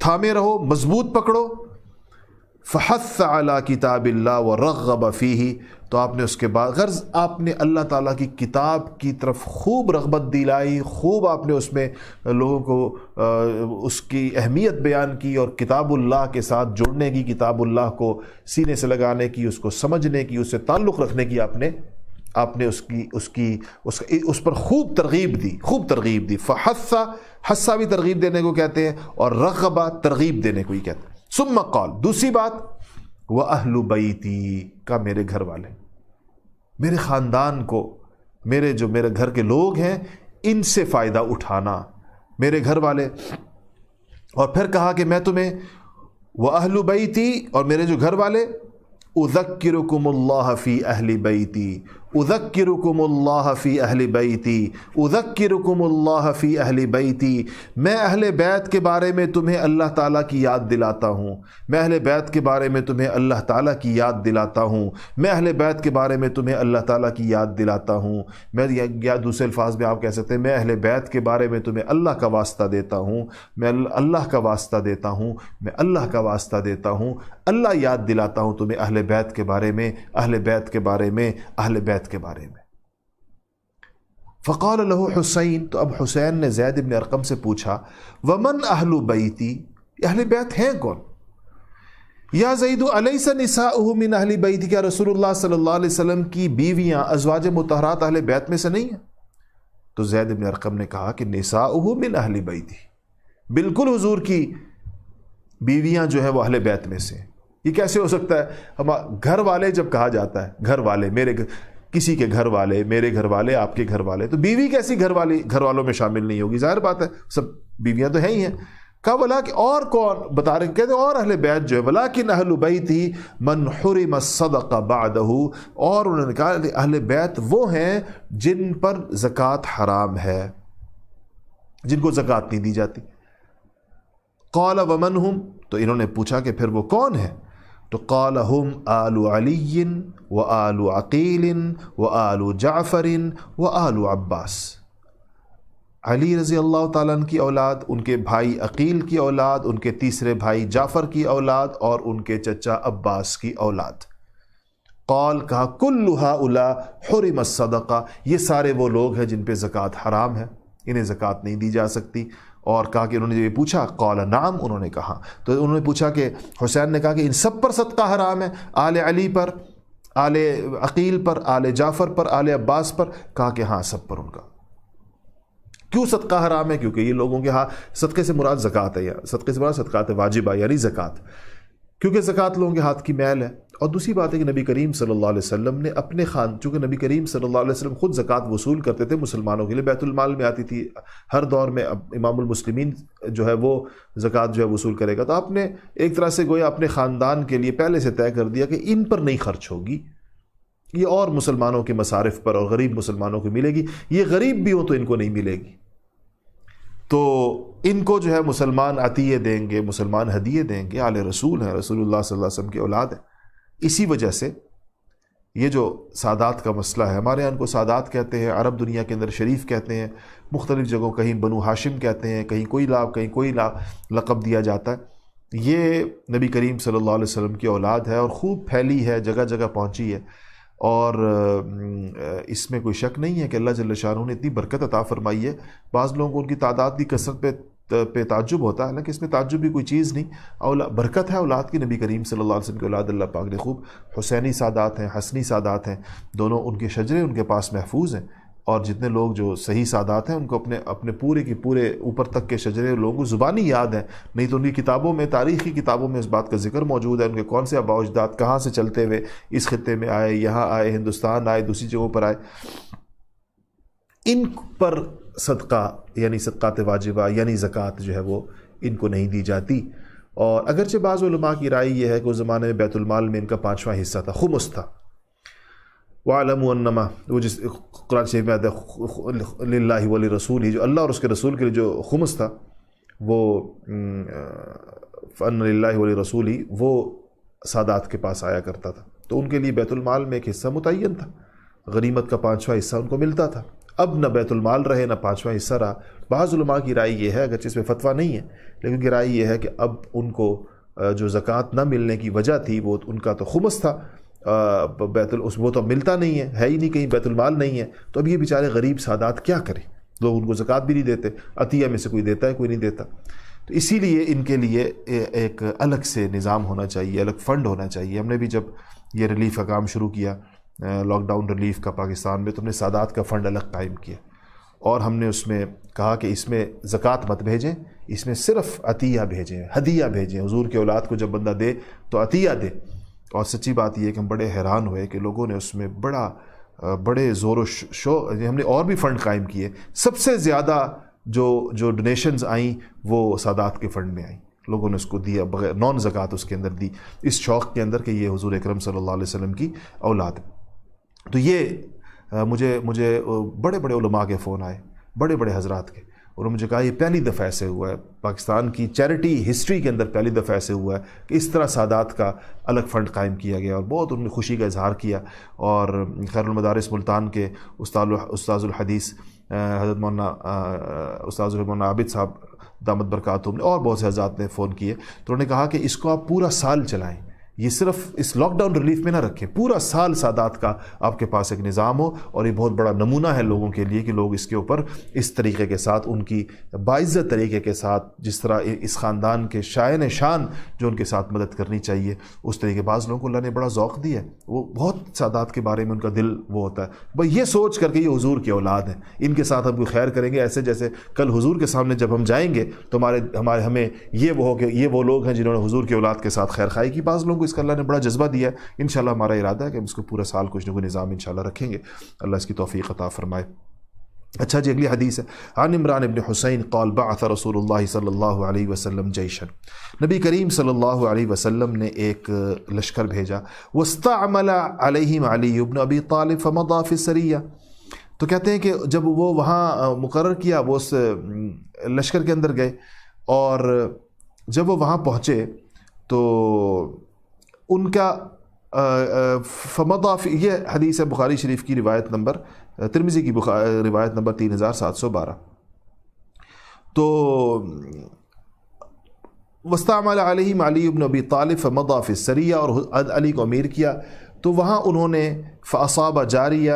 تھامے رہو، مضبوط پکڑو. فحث علی کتاب اللہ ورغب فیہ، تو آپ نے اس کے بعد غرض آپ نے اللہ تعالیٰ کی کتاب کی طرف خوب رغبت دلائی، خوب آپ نے اس میں لوگوں کو اس کی اہمیت بیان کی، اور کتاب اللہ کے ساتھ جڑنے کی، کتاب اللہ کو سینے سے لگانے کی، اس کو سمجھنے کی، اس سے تعلق رکھنے کی آپ نے اس پر خوب ترغیب دی. فحث، حثہ بھی ترغیب دینے کو کہتے ہیں، اور رغبہ ترغیب دینے کو ہی کہتے ہیں. ثم قال، دوسری بات، وَأَهْلُ بَيْتِي، کا میرے گھر والے، میرے خاندان کو، میرے گھر کے لوگ ہیں، ان سے فائدہ اٹھانا، میرے گھر والے. اور پھر کہا کہ میں تمہیں وَأَهْلُ بَيْتِي، اور میرے جو گھر والے، اذکرکم اللہ فی اہل بیتی، اذکرکم اللہ فی اہل بیتی، اذکرکم اللہ فی اہل بیتی، میں اہل بیت کے بارے میں تمہیں اللہ تعالیٰ کی یاد دلاتا ہوں، میں اہل بیت کے بارے میں تمہیں اللہ تعالیٰ کی یاد دلاتا ہوں، میں اہل بیت کے بارے میں تمہیں اللہ تعالیٰ کی یاد دلاتا ہوں. میں یا دوسرے الفاظ میں آپ کہہ سکتے ہیں، میں اہل بیت کے بارے میں تمہیں اللہ کا واسطہ دیتا ہوں، میں اللہ کا واسطہ دیتا ہوں، میں اللہ کا واسطہ دیتا ہوں، اللہ یاد دلاتا ہوں تمہیں اہل بیت کے بارے میں، اہل بیت کے بارے میں، اہل بیت کے بارے میں. فقال له حسین، تو اب حسین نے زید بن ارقم سے پوچھا، ومن اہل بیتی، اہل بیت ہیں کون؟ یا زید الیس نساؤہ من اہل بیتی، کیا رسول اللہ صلی اللہ علیہ وسلم کی بیویاں، ازواج مطہرات اہل بیت میں سے نہیں ہیں؟ تو زید بن ارقم نے کہا کہ نساؤہ من اہل بیتی، بالکل حضور کی بیویاں جو ہیں وہ اہل بیت میں سے. یہ کیسے ہو سکتا ہے؟ ہم گھر والے جب کہا جاتا ہے، گھر والے، کسی کے گھر والے، میرے گھر والے، آپ کے گھر والے، تو بیوی کیسی گھر والوں میں شامل نہیں ہوگی؟ ظاہر بات ہے، سب بیویاں تو ہیں ہی ہیں. کہا بلا کہ اور کون بتا رہے؟ کہتے اور اہل بیت جو ہے، ولیکن اہل بیتی من حرم الصدقہ بعدہ، اور انہوں نے کہا اہل بیت وہ ہیں جن پر زکوٰۃ حرام ہے، جن کو زکوٰۃ نہیں دی جاتی. قال ومن ہم، تو انہوں نے پوچھا کہ پھر وہ کون ہے؟ تو قال ہم آل علی و آل عقیل و آل جعفر و آل عباس، علی رضی اللہ تعالیٰ عنہ کی اولاد، ان کے بھائی عقیل کی اولاد، ان کے تیسرے بھائی جعفر کی اولاد، اور ان کے چچا عباس کی اولاد. قال، کہا کل ہؤلاء حرم الصدقہ، یہ سارے وہ لوگ ہیں جن پہ زکوٰۃ حرام ہے، انہیں زکوٰۃ نہیں دی جا سکتی. اور کہا کہ انہوں نے یہ پوچھا، قال نعم، انہوں نے کہا. تو انہوں نے پوچھا کہ حسین نے کہا کہ ان سب پر صدقہ حرام ہے، آل علی پر، آل عقیل پر، آل جعفر پر، آل عباس پر؟ کہا کہ ہاں سب پر. ان کا کیوں صدقہ حرام ہے؟ کیونکہ یہ لوگوں کے ہاں صدقے سے مراد زکوٰۃ ہے، یا صدقے سے مراد صدقات واجبہ یعنی زکوٰۃ، کیونکہ زکوٰۃ لوگوں کے ہاتھ کی میل ہے. اور دوسری بات ہے کہ نبی کریم صلی اللہ علیہ وسلم نے اپنے چونکہ نبی کریم صلی اللہ علیہ وسلم خود زکوٰۃ وصول کرتے تھے مسلمانوں کے لیے، بیت المال میں آتی تھی ہر دور میں. امام المسلمین جو ہے وہ زکوٰۃ جو ہے وصول کرے گا، تو آپ نے ایک طرح سے گویا اپنے خاندان کے لیے پہلے سے طے کر دیا کہ ان پر نہیں خرچ ہوگی، یہ اور مسلمانوں کے مصارف پر اور غریب مسلمانوں کو ملے گی. یہ غریب بھی ہوں تو ان کو نہیں ملے گی، تو ان کو جو ہے مسلمان عطیے دیں گے، مسلمان ہدیے دیں گے. آل رسول ہیں، رسول اللہ صلی اللہ علیہ وسلم کی اولاد ہے. اسی وجہ سے یہ جو سادات کا مسئلہ ہے، ہمارے یہاں ان کو سادات کہتے ہیں، عرب دنیا کے اندر شریف کہتے ہیں، مختلف جگہوں کہیں بنو ہاشم کہتے ہیں، کہیں کوئی لقب دیا جاتا ہے. یہ نبی کریم صلی اللہ علیہ وسلم کی اولاد ہے اور خوب پھیلی ہے، جگہ جگہ پہنچی ہے. اور اس میں کوئی شک نہیں ہے کہ اللہ جل شانہ نے اتنی برکت عطا فرمائی ہے. بعض لوگوں کو ان کی تعداد کی کثرت پہ تعجب ہوتا ہے، حالانکہ اس میں تعجب بھی کوئی چیز نہیں. برکت ہے اولاد کی. نبی کریم صلی اللہ علیہ وسلم کی اولاد اللہ پاک نے خوب، حسینی سادات ہیں، حسنی سادات ہیں، دونوں ان کے شجرے ان کے پاس محفوظ ہیں. اور جتنے لوگ جو صحیح سادات ہیں ان کو اپنے پورے کی پورے اوپر تک کے شجرے لوگوں کو زبانی یاد ہیں، نہیں تو ان کی کتابوں میں، تاریخی کتابوں میں اس بات کا ذکر موجود ہے، ان کے کون سے آباء و اجداد کہاں سے چلتے ہوئے اس خطے میں آئے، یہاں آئے، ہندوستان آئے، دوسری جگہوں پر آئے. ان پر صدقہ یعنی صدقات واجبہ یعنی زکوٰۃ جو ہے وہ ان کو نہیں دی جاتی. اور اگرچہ بعض علماء کی رائے یہ ہے کہ اس زمانے میں بیت المال میں ان کا 5واں حصہ تھا، خمس تھا. وَعَلَمُوا أَنَّمَا، وہ جس قرآن شریف میں آتا ہے للہ ولرسولہ، جو اللہ اور اس کے رسول کے لیے جو خمس تھا وہ فَأَنَّ لِلَّهِ وَلِرَسُولِهِ، وہ سادات کے پاس آیا کرتا تھا. تو ان کے لیے بیت المال میں ایک حصہ متعین تھا، غنیمت کا 5واں حصہ ان کو ملتا تھا. اب نہ بیت المال رہے نہ پانچواں حصہ رہا۔ بعض علماء کی رائے یہ ہے، اگرچہ اس میں فتویٰ نہیں ہے لیکن ان کی رائے یہ ہے کہ اب ان کو جو زکوٰۃ نہ ملنے کی وجہ تھی وہ ان کا تو خمس تھا، وہ تو ملتا نہیں ہے ہی نہیں، کہیں بیت المال نہیں ہے، تو اب یہ بیچارے غریب سادات کیا کریں؟ لوگ ان کو زکوٰۃ بھی نہیں دیتے، عطیہ میں سے کوئی دیتا ہے کوئی نہیں دیتا، تو اسی لیے ان کے لیے ایک الگ سے نظام ہونا چاہیے، الگ فنڈ ہونا چاہیے۔ ہم نے بھی جب یہ ریلیف کا کام شروع کیا، لاک ڈاؤن ریلیف کا پاکستان میں، تو ہم نے سادات کا فنڈ الگ قائم کیا اور ہم نے اس میں کہا کہ اس میں زکوٰۃ مت بھیجیں، اس میں صرف عطیہ بھیجیں، ہدیہ بھیجیں، حضور کے اولاد کو جب بندہ دے تو عطیہ دے۔ اور سچی بات یہ ہے کہ ہم بڑے حیران ہوئے کہ لوگوں نے اس میں بڑے زور و ہم نے اور بھی فنڈ قائم کیے، سب سے زیادہ جو ڈونیشنز آئیں وہ سادات کے فنڈ میں آئیں، لوگوں نے اس کو دیا بغیر نان زکوٰۃ اس کے اندر دی، اس شوق کے اندر کہ یہ حضور اکرم صلی اللہ علیہ وسلم کی اولاد ہے۔ تو یہ مجھے بڑے بڑے علماء کے فون آئے، بڑے بڑے حضرات کے، انہوں نے مجھے کہا یہ پہلی دفعہ ایسے ہوا ہے پاکستان کی چیریٹی ہسٹری کے اندر، پہلی دفعہ ایسے ہوا ہے کہ اس طرح سادات کا الگ فنڈ قائم کیا گیا، اور بہت انہوں نے خوشی کا اظہار کیا۔ اور خیر المدارس ملتان کے استاذ الحدیث حضرت مولانا عابد صاحب دامت برکاتہم نے اور بہت سے حضرات نے فون کیے، تو انہوں نے کہا کہ اس کو آپ پورا سال چلائیں، یہ صرف اس لاک ڈاؤن ریلیف میں نہ رکھیں، پورا سال سادات کا آپ کے پاس ایک نظام ہو، اور یہ بہت بڑا نمونہ ہے لوگوں کے لیے کہ لوگ اس کے اوپر اس طریقے کے ساتھ، ان کی باعزت طریقے کے ساتھ، جس طرح اس خاندان کے شائن شان جو ان کے ساتھ مدد کرنی چاہیے اس طریقے۔ بعض لوگوں کو اللہ نے بڑا ذوق دیا ہے، وہ بہت سادات کے بارے میں ان کا دل وہ ہوتا ہے، بھائی یہ سوچ کر کے یہ حضور کی اولاد ہیں، ان کے ساتھ ہم کوئی خیر کریں گے، ایسے جیسے کل حضور کے سامنے جب ہم جائیں گے تو ہمیں یہ وہ ہو کہ یہ وہ لوگ ہیں جنہوں نے حضور کی اولاد کے ساتھ خیر خائی کی۔ بعض لوگوں کو اس کا اللہ نے بڑا جذبہ دیا ہے، انشاءاللہ ہمارا ارادہ ہے کہ ہم اس کو پورا سال کچھ نہ کوئی نظام انشاءاللہ رکھیں گے، اللہ اس کی توفیق عطا فرمائے۔ اچھا جی، اگلی حدیث ہے، عن عمران بن حسین قال بعث رسول اللہ صلی اللہ علیہ وسلم جیشا، نبی کریم صلی اللہ علیہ وسلم نے ایک لشکر بھیجا، واستعمل علیہم علی بن ابی طالب فمضى في السریہ، تو کہتے ہیں کہ جب وہ وہاں مقرر کیا، وہ اس لشکر کے اندر گئے، اور جب وہ وہاں پہنچے تو ان کا فمضى، یہ حدیث ہے بخاری شریف کی روایت نمبر، ترمذی کی روایت نمبر 3712، تو واستعمل علیہم علی بن ابی طالب فمضى في السریہ، اور علی کو امیر کیا، تو وہاں انہوں نے فاصاب جاریہ،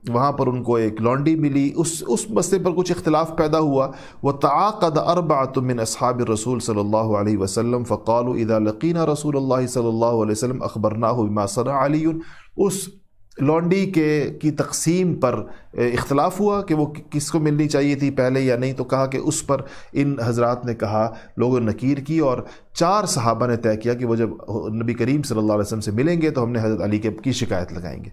وہاں پر ان کو ایک لانڈی ملی، اس مسئلے پر کچھ اختلاف پیدا ہوا، وتعاقد اربعۃ من اصحاب الرسول صلی اللہ علیہ وسلم فقالوا اذا لقینا رسول اللہ صلی اللہ علیہ وسلم اخبرناہ بما صنع علی، اس لانڈی کی تقسیم پر اختلاف ہوا کہ وہ کس کو ملنی چاہیے تھی پہلے یا نہیں، تو کہا کہ اس پر ان حضرات نے کہا، لوگوں نے نکیر کی، اور 4 صحابہ نے طے کیا کہ وہ جب نبی کریم صلی اللہ علیہ وسلم سے ملیں گے تو ہم نے حضرت علی کی شکایت لگائیں گے۔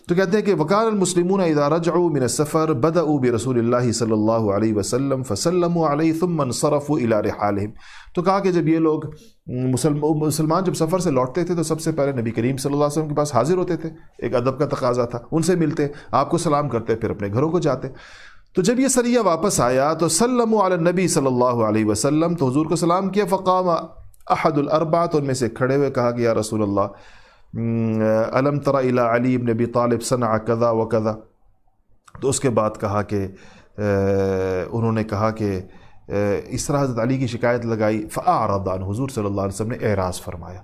تو کہتے ہیں کہ وکان المسلمون اذا رجعوا من السفر بدأوا برسول اللہ صلی اللہ علیہ وسلم فسلموا علیہ ثم انصرفوا الى رحالہم، تو کہا کہ جب یہ لوگ مسلمان جب سفر سے لوٹتے تھے تو سب سے پہلے نبی کریم صلی اللہ علیہ وسلم کے پاس حاضر ہوتے تھے، ایک ادب کا تقاضا تھا، ان سے ملتے، آپ کو سلام کرتے، پھر اپنے گھروں کو جاتے۔ تو جب یہ سریہ واپس آیا تو سلموا علی النبی صلی اللہ علیہ وسلم، تو حضور کو سلام کیا، فقام احد الاربعہ، تو ان میں سے کھڑے ہوئے کہا کہ یا رسول اللہ الم تر الی علی بن ابی طالب صنع کذا و کذا، تو اس کے بعد کہا کہ انہوں نے کہا کہ اس طرح حضرت علی کی شکایت لگائی، فاعرض عنہ، حضور صلی اللہ علیہ وسلم نے اعراض فرمایا،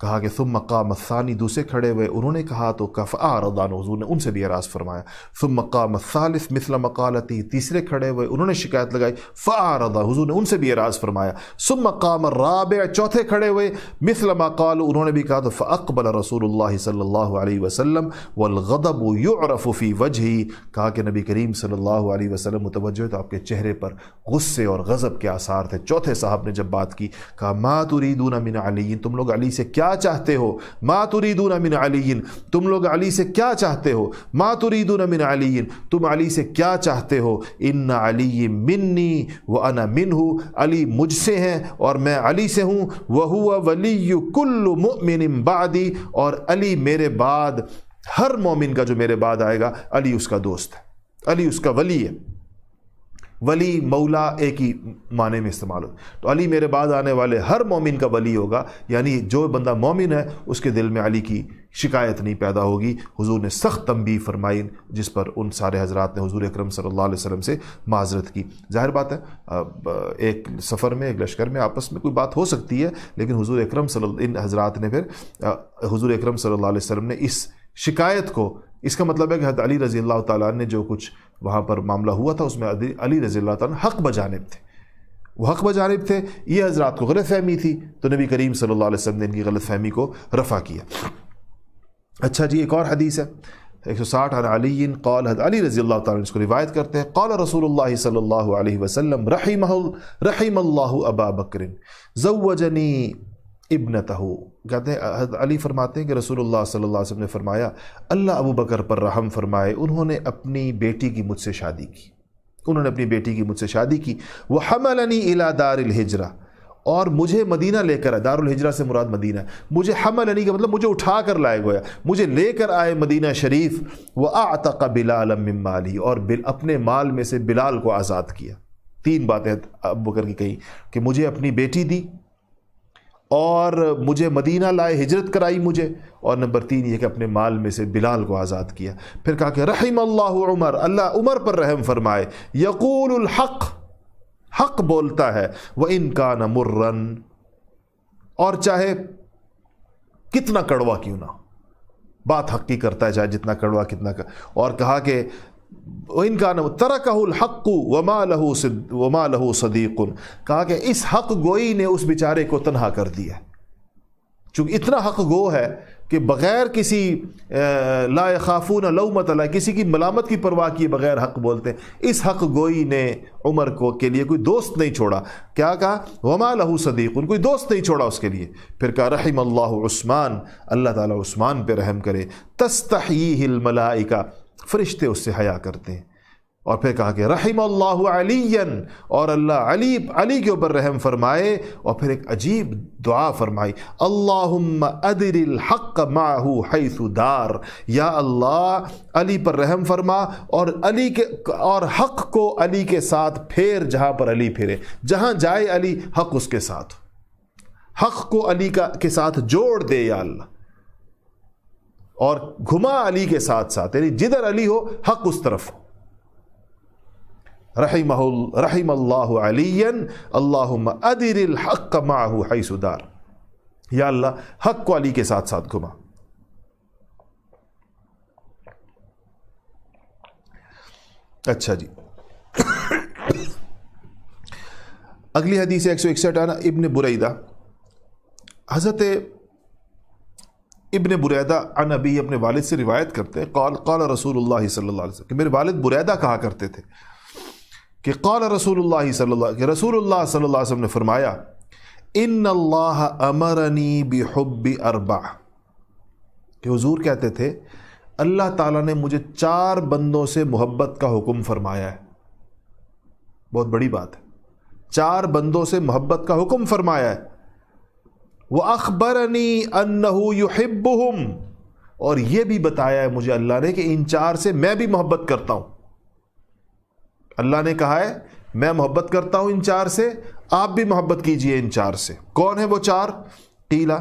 کہا کہ ثم قام الثانی، دوسرے کھڑے ہوئے، انہوں نے کہا تو فاعرض عنہ، حضور نے ان سے بھی اعراض فرمایا، ثم قام الثالث مثل مقالتی، تیسرے کھڑے ہوئے، انہوں نے شکایت لگائی، فاعرض، حضور نے ان سے بھی اعراض فرمایا، ثم قام الرابع، چوتھے کھڑے ہوئے، مثل ما قالوا، انہوں نے بھی کہا، تو فاقبل رسول اللہ صلی اللہ علیہ وسلم والغضب يعرف في وجهه، کہا کہ نبی کریم صلی اللہ علیہ وسلم متوجہ تو آپ کے چہرے پر غصے اور غضب کے آثار تھے۔ چوتھے صاحب نے جب بات کی، کہا ما تريدون من علی، تم لوگ علی سے کیا چاہتے ہو، ما تريدون من علی، تم لوگ علی سے کیا چاہتے ہو، ما تريدون من علی، تم علی سے کیا چاہتے ہو، ان علی منی وانا منہ، علی مجھ سے ہیں اور میں علی سے ہوں، وہو ولی کل مؤمن بعدی، اور علی میرے بعد ہر مومن کا جو میرے بعد آئے گا، علی اس کا دوست ہے، علی اس کا ولی ہے۔ ولی مولا ایک ہی معنی میں استعمال ہو. تو علی میرے بعد آنے والے ہر مومن کا ولی ہوگا، یعنی جو بندہ مومن ہے اس کے دل میں علی کی شکایت نہیں پیدا ہوگی. حضور نے سخت تنبیہ فرمائی، جس پر ان سارے حضرات نے حضور اکرم صلی اللہ علیہ وسلم سے معذرت کی. ظاہر بات ہے ایک سفر میں، ایک لشکر میں آپس میں کوئی بات ہو سکتی ہے، لیکن حضور اکرم ان حضرات نے پھر حضور اکرم صلی اللہ علیہ وسلم نے اس شکایت کو، اس کا مطلب ہے کہ حضرت علی رضی اللہ تعالیٰ نے جو کچھ وہاں پر معاملہ ہوا تھا اس میں علی رضی اللہ تعالیٰ حق بجانب تھے، وہ حق بجانب تھے. یہ حضرات کو غلط فہمی تھی تو نبی کریم صلی اللہ علیہ وسلم نے ان کی غلط فہمی کو رفع کیا. اچھا جی، ایک اور حدیث ہے 160 عن علی قال، حضرت علی رضی اللہ تعالیٰ اس کو روایت کرتے ہیں، قال رسول اللہ صلی اللہ علیہ وسلم رحم اللہ ابا بکر زوجنی ابنتہ. کہتے ہیں حضرت علی فرماتے ہیں کہ رسول اللہ صلی اللہ علیہ وسلم نے فرمایا اللہ ابو بکر پر رحم فرمائے، انہوں نے اپنی بیٹی کی مجھ سے شادی کی، انہوں نے اپنی بیٹی کی مجھ سے شادی کی. وحملنی الی دار الہجرہ، اور مجھے مدینہ لے کر آئے. دار الہجرہ سے مراد مدینہ. مجھے حملنی کا مطلب مجھے اٹھا کر لائے، گویا مجھے لے کر آئے مدینہ شریف. واعتق بلالا من مالی، اور اپنے مال میں سے بلال کو آزاد کیا. تین باتیں ابو بکر کی کہی کہ مجھے اپنی بیٹی دی، اور مجھے مدینہ لائے، ہجرت کرائی مجھے، اور نمبر 3 یہ کہ اپنے مال میں سے بلال کو آزاد کیا. پھر کہا کہ رحم اللہ عمر، اللہ عمر پر رحم فرمائے. یقول الحق، حق بولتا ہے. وَإِن كَانَ مُرًّا، اور چاہے کتنا کڑوا کیوں نہ ہو، بات حق کی کرتا ہے چاہے جتنا کڑوا کتنا اور کہا کہ وَإِن كَانَ تَرَكَهُ الْحَقُّ وَمَا لَهُ صَدِيقٌ، کہا کہ اس حق گوئی نے اس بیچارے کو تنہا کر دیا، چونکہ اتنا حق گو ہے کہ بغیر کسی لا يخافون لومۃ لائم، کسی کی ملامت کی پرواہ کیے بغیر حق بولتے ہیں. اس حق گوئی نے عمر کو کے لیے کوئی دوست نہیں چھوڑا. کیا کہا؟ وما لہو صدیق، کوئی دوست نہیں چھوڑا اس کے لیے. پھر کہا رحم اللہ عثمان، اللہ تعالیٰ عثمان پہ رحم کرے. تستحییہ الملائکہ، فرشتے اس سے حیا کرتے ہیں. اور پھر کہا کہ رحم اللہ علی، اور اللہ علی کے اوپر رحم فرمائے. اور پھر ایک عجیب دعا فرمائی، اللہم ادر الحق معہ حیث دار، یا اللہ علی پر رحم فرما اور حق کو علی کے ساتھ پھیر جہاں پر علی پھرے، جہاں جائے علی حق اس کے ساتھ، حق کو علی کے ساتھ جوڑ دے یا اللہ، اور گھما علی کے ساتھ ساتھ، یعنی جدھر علی ہو حق اس طرف ہو. رحم اللہ علی اللہم ادر الحق معہ حیث دار، یا اللہ حق کو علی کے ساتھ ساتھ گھما. اچھا جی، اگلی حدیث 161 آنا ابن بریدہ. حضرت ابن بریدہ عن ابی، اپنے والد سے روایت کرتے ہیں، قال رسول اللہ صلی اللہ علیہ وسلم، کہ میرے والد بریدہ کہا کرتے تھے کہ قال رسول اللہ صلی اللہ علیہ وسلم نے فرمایا ان اللہ امرنی بحب اربع، کہ حضور کہتے تھے اللہ تعالیٰ نے مجھے 4 بندوں سے محبت کا حکم فرمایا ہے. بہت بڑی بات ہے، 4 بندوں سے محبت کا حکم فرمایا ہے. وَأَخْبَرَنِي أَنَّهُ يُحِبُّهُمْ، اور یہ بھی بتایا ہے مجھے اللہ نے کہ ان 4 سے میں بھی محبت کرتا ہوں. اللہ نے کہا ہے میں محبت کرتا ہوں ان 4 سے، آپ بھی محبت کیجئے ان 4 سے. کون ہیں وہ 4؟ قیلا،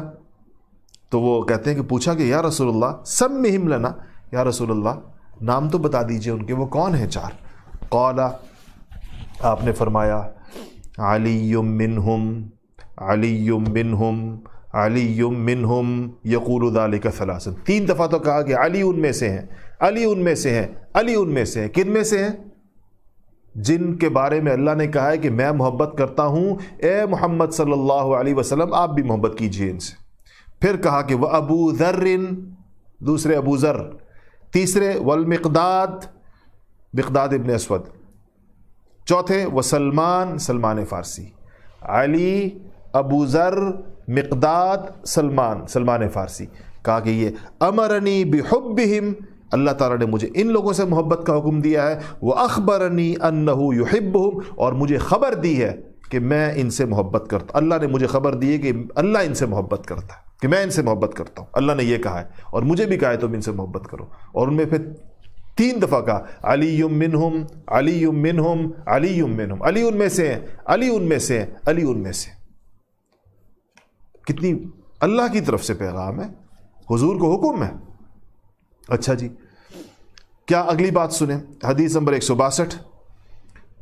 تو وہ کہتے ہیں کہ پوچھا کہ یا رسول اللہ سمِّہم لنا، یا رسول اللہ نام تو بتا دیجئے ان کے، وہ کون ہیں 4؟ قال، آپ نے فرمایا علی منہم، علی منہم، علی منہم یقول ذلک 3. 3 دفعہ تو کہا کہ علی ان میں سے ہیں، علی ان میں سے ہیں، علی ان میں سے ہیں. کن میں سے ہیں؟ جن کے بارے میں اللہ نے کہا ہے کہ میں محبت کرتا ہوں، اے محمد صلی اللہ علیہ وسلم آپ بھی محبت کیجئے ان سے. پھر کہا کہ وہ ابو ذر، دوسرے ابو ذر. تیسرے والمقداد، مقداد ابن اسود. چوتھے وہ سلمان فارسی. علی، ابو ذر، مقداد، سلمان فارسی. کہا کہ یہ امرنی بحبہم، اللہ تعالیٰ نے مجھے ان لوگوں سے محبت کا حکم دیا ہے. وَأَخْبَرَنِي أَنَّهُ يُحِبُّهُمْ، اور مجھے خبر دی ہے کہ میں ان سے محبت کرتا. اللہ نے مجھے خبر دی ہے کہ اللہ ان سے محبت کرتا ہے، کہ میں ان سے محبت کرتا ہوں. اللہ نے یہ کہا ہے اور مجھے بھی کہا ہے تم ان سے محبت کرو. اور ان میں پھر 3 دفعہ کہا علی منہم علی منہم علی منہم، علی ان میں سے ہیں، علی ان میں سے ہیں، علی ان میں سے۔ کتنی اللہ کی طرف سے پیغام ہے، حضور کو حکم ہے۔ اچھا جی، کیا اگلی بات سنیں، حدیث نمبر 162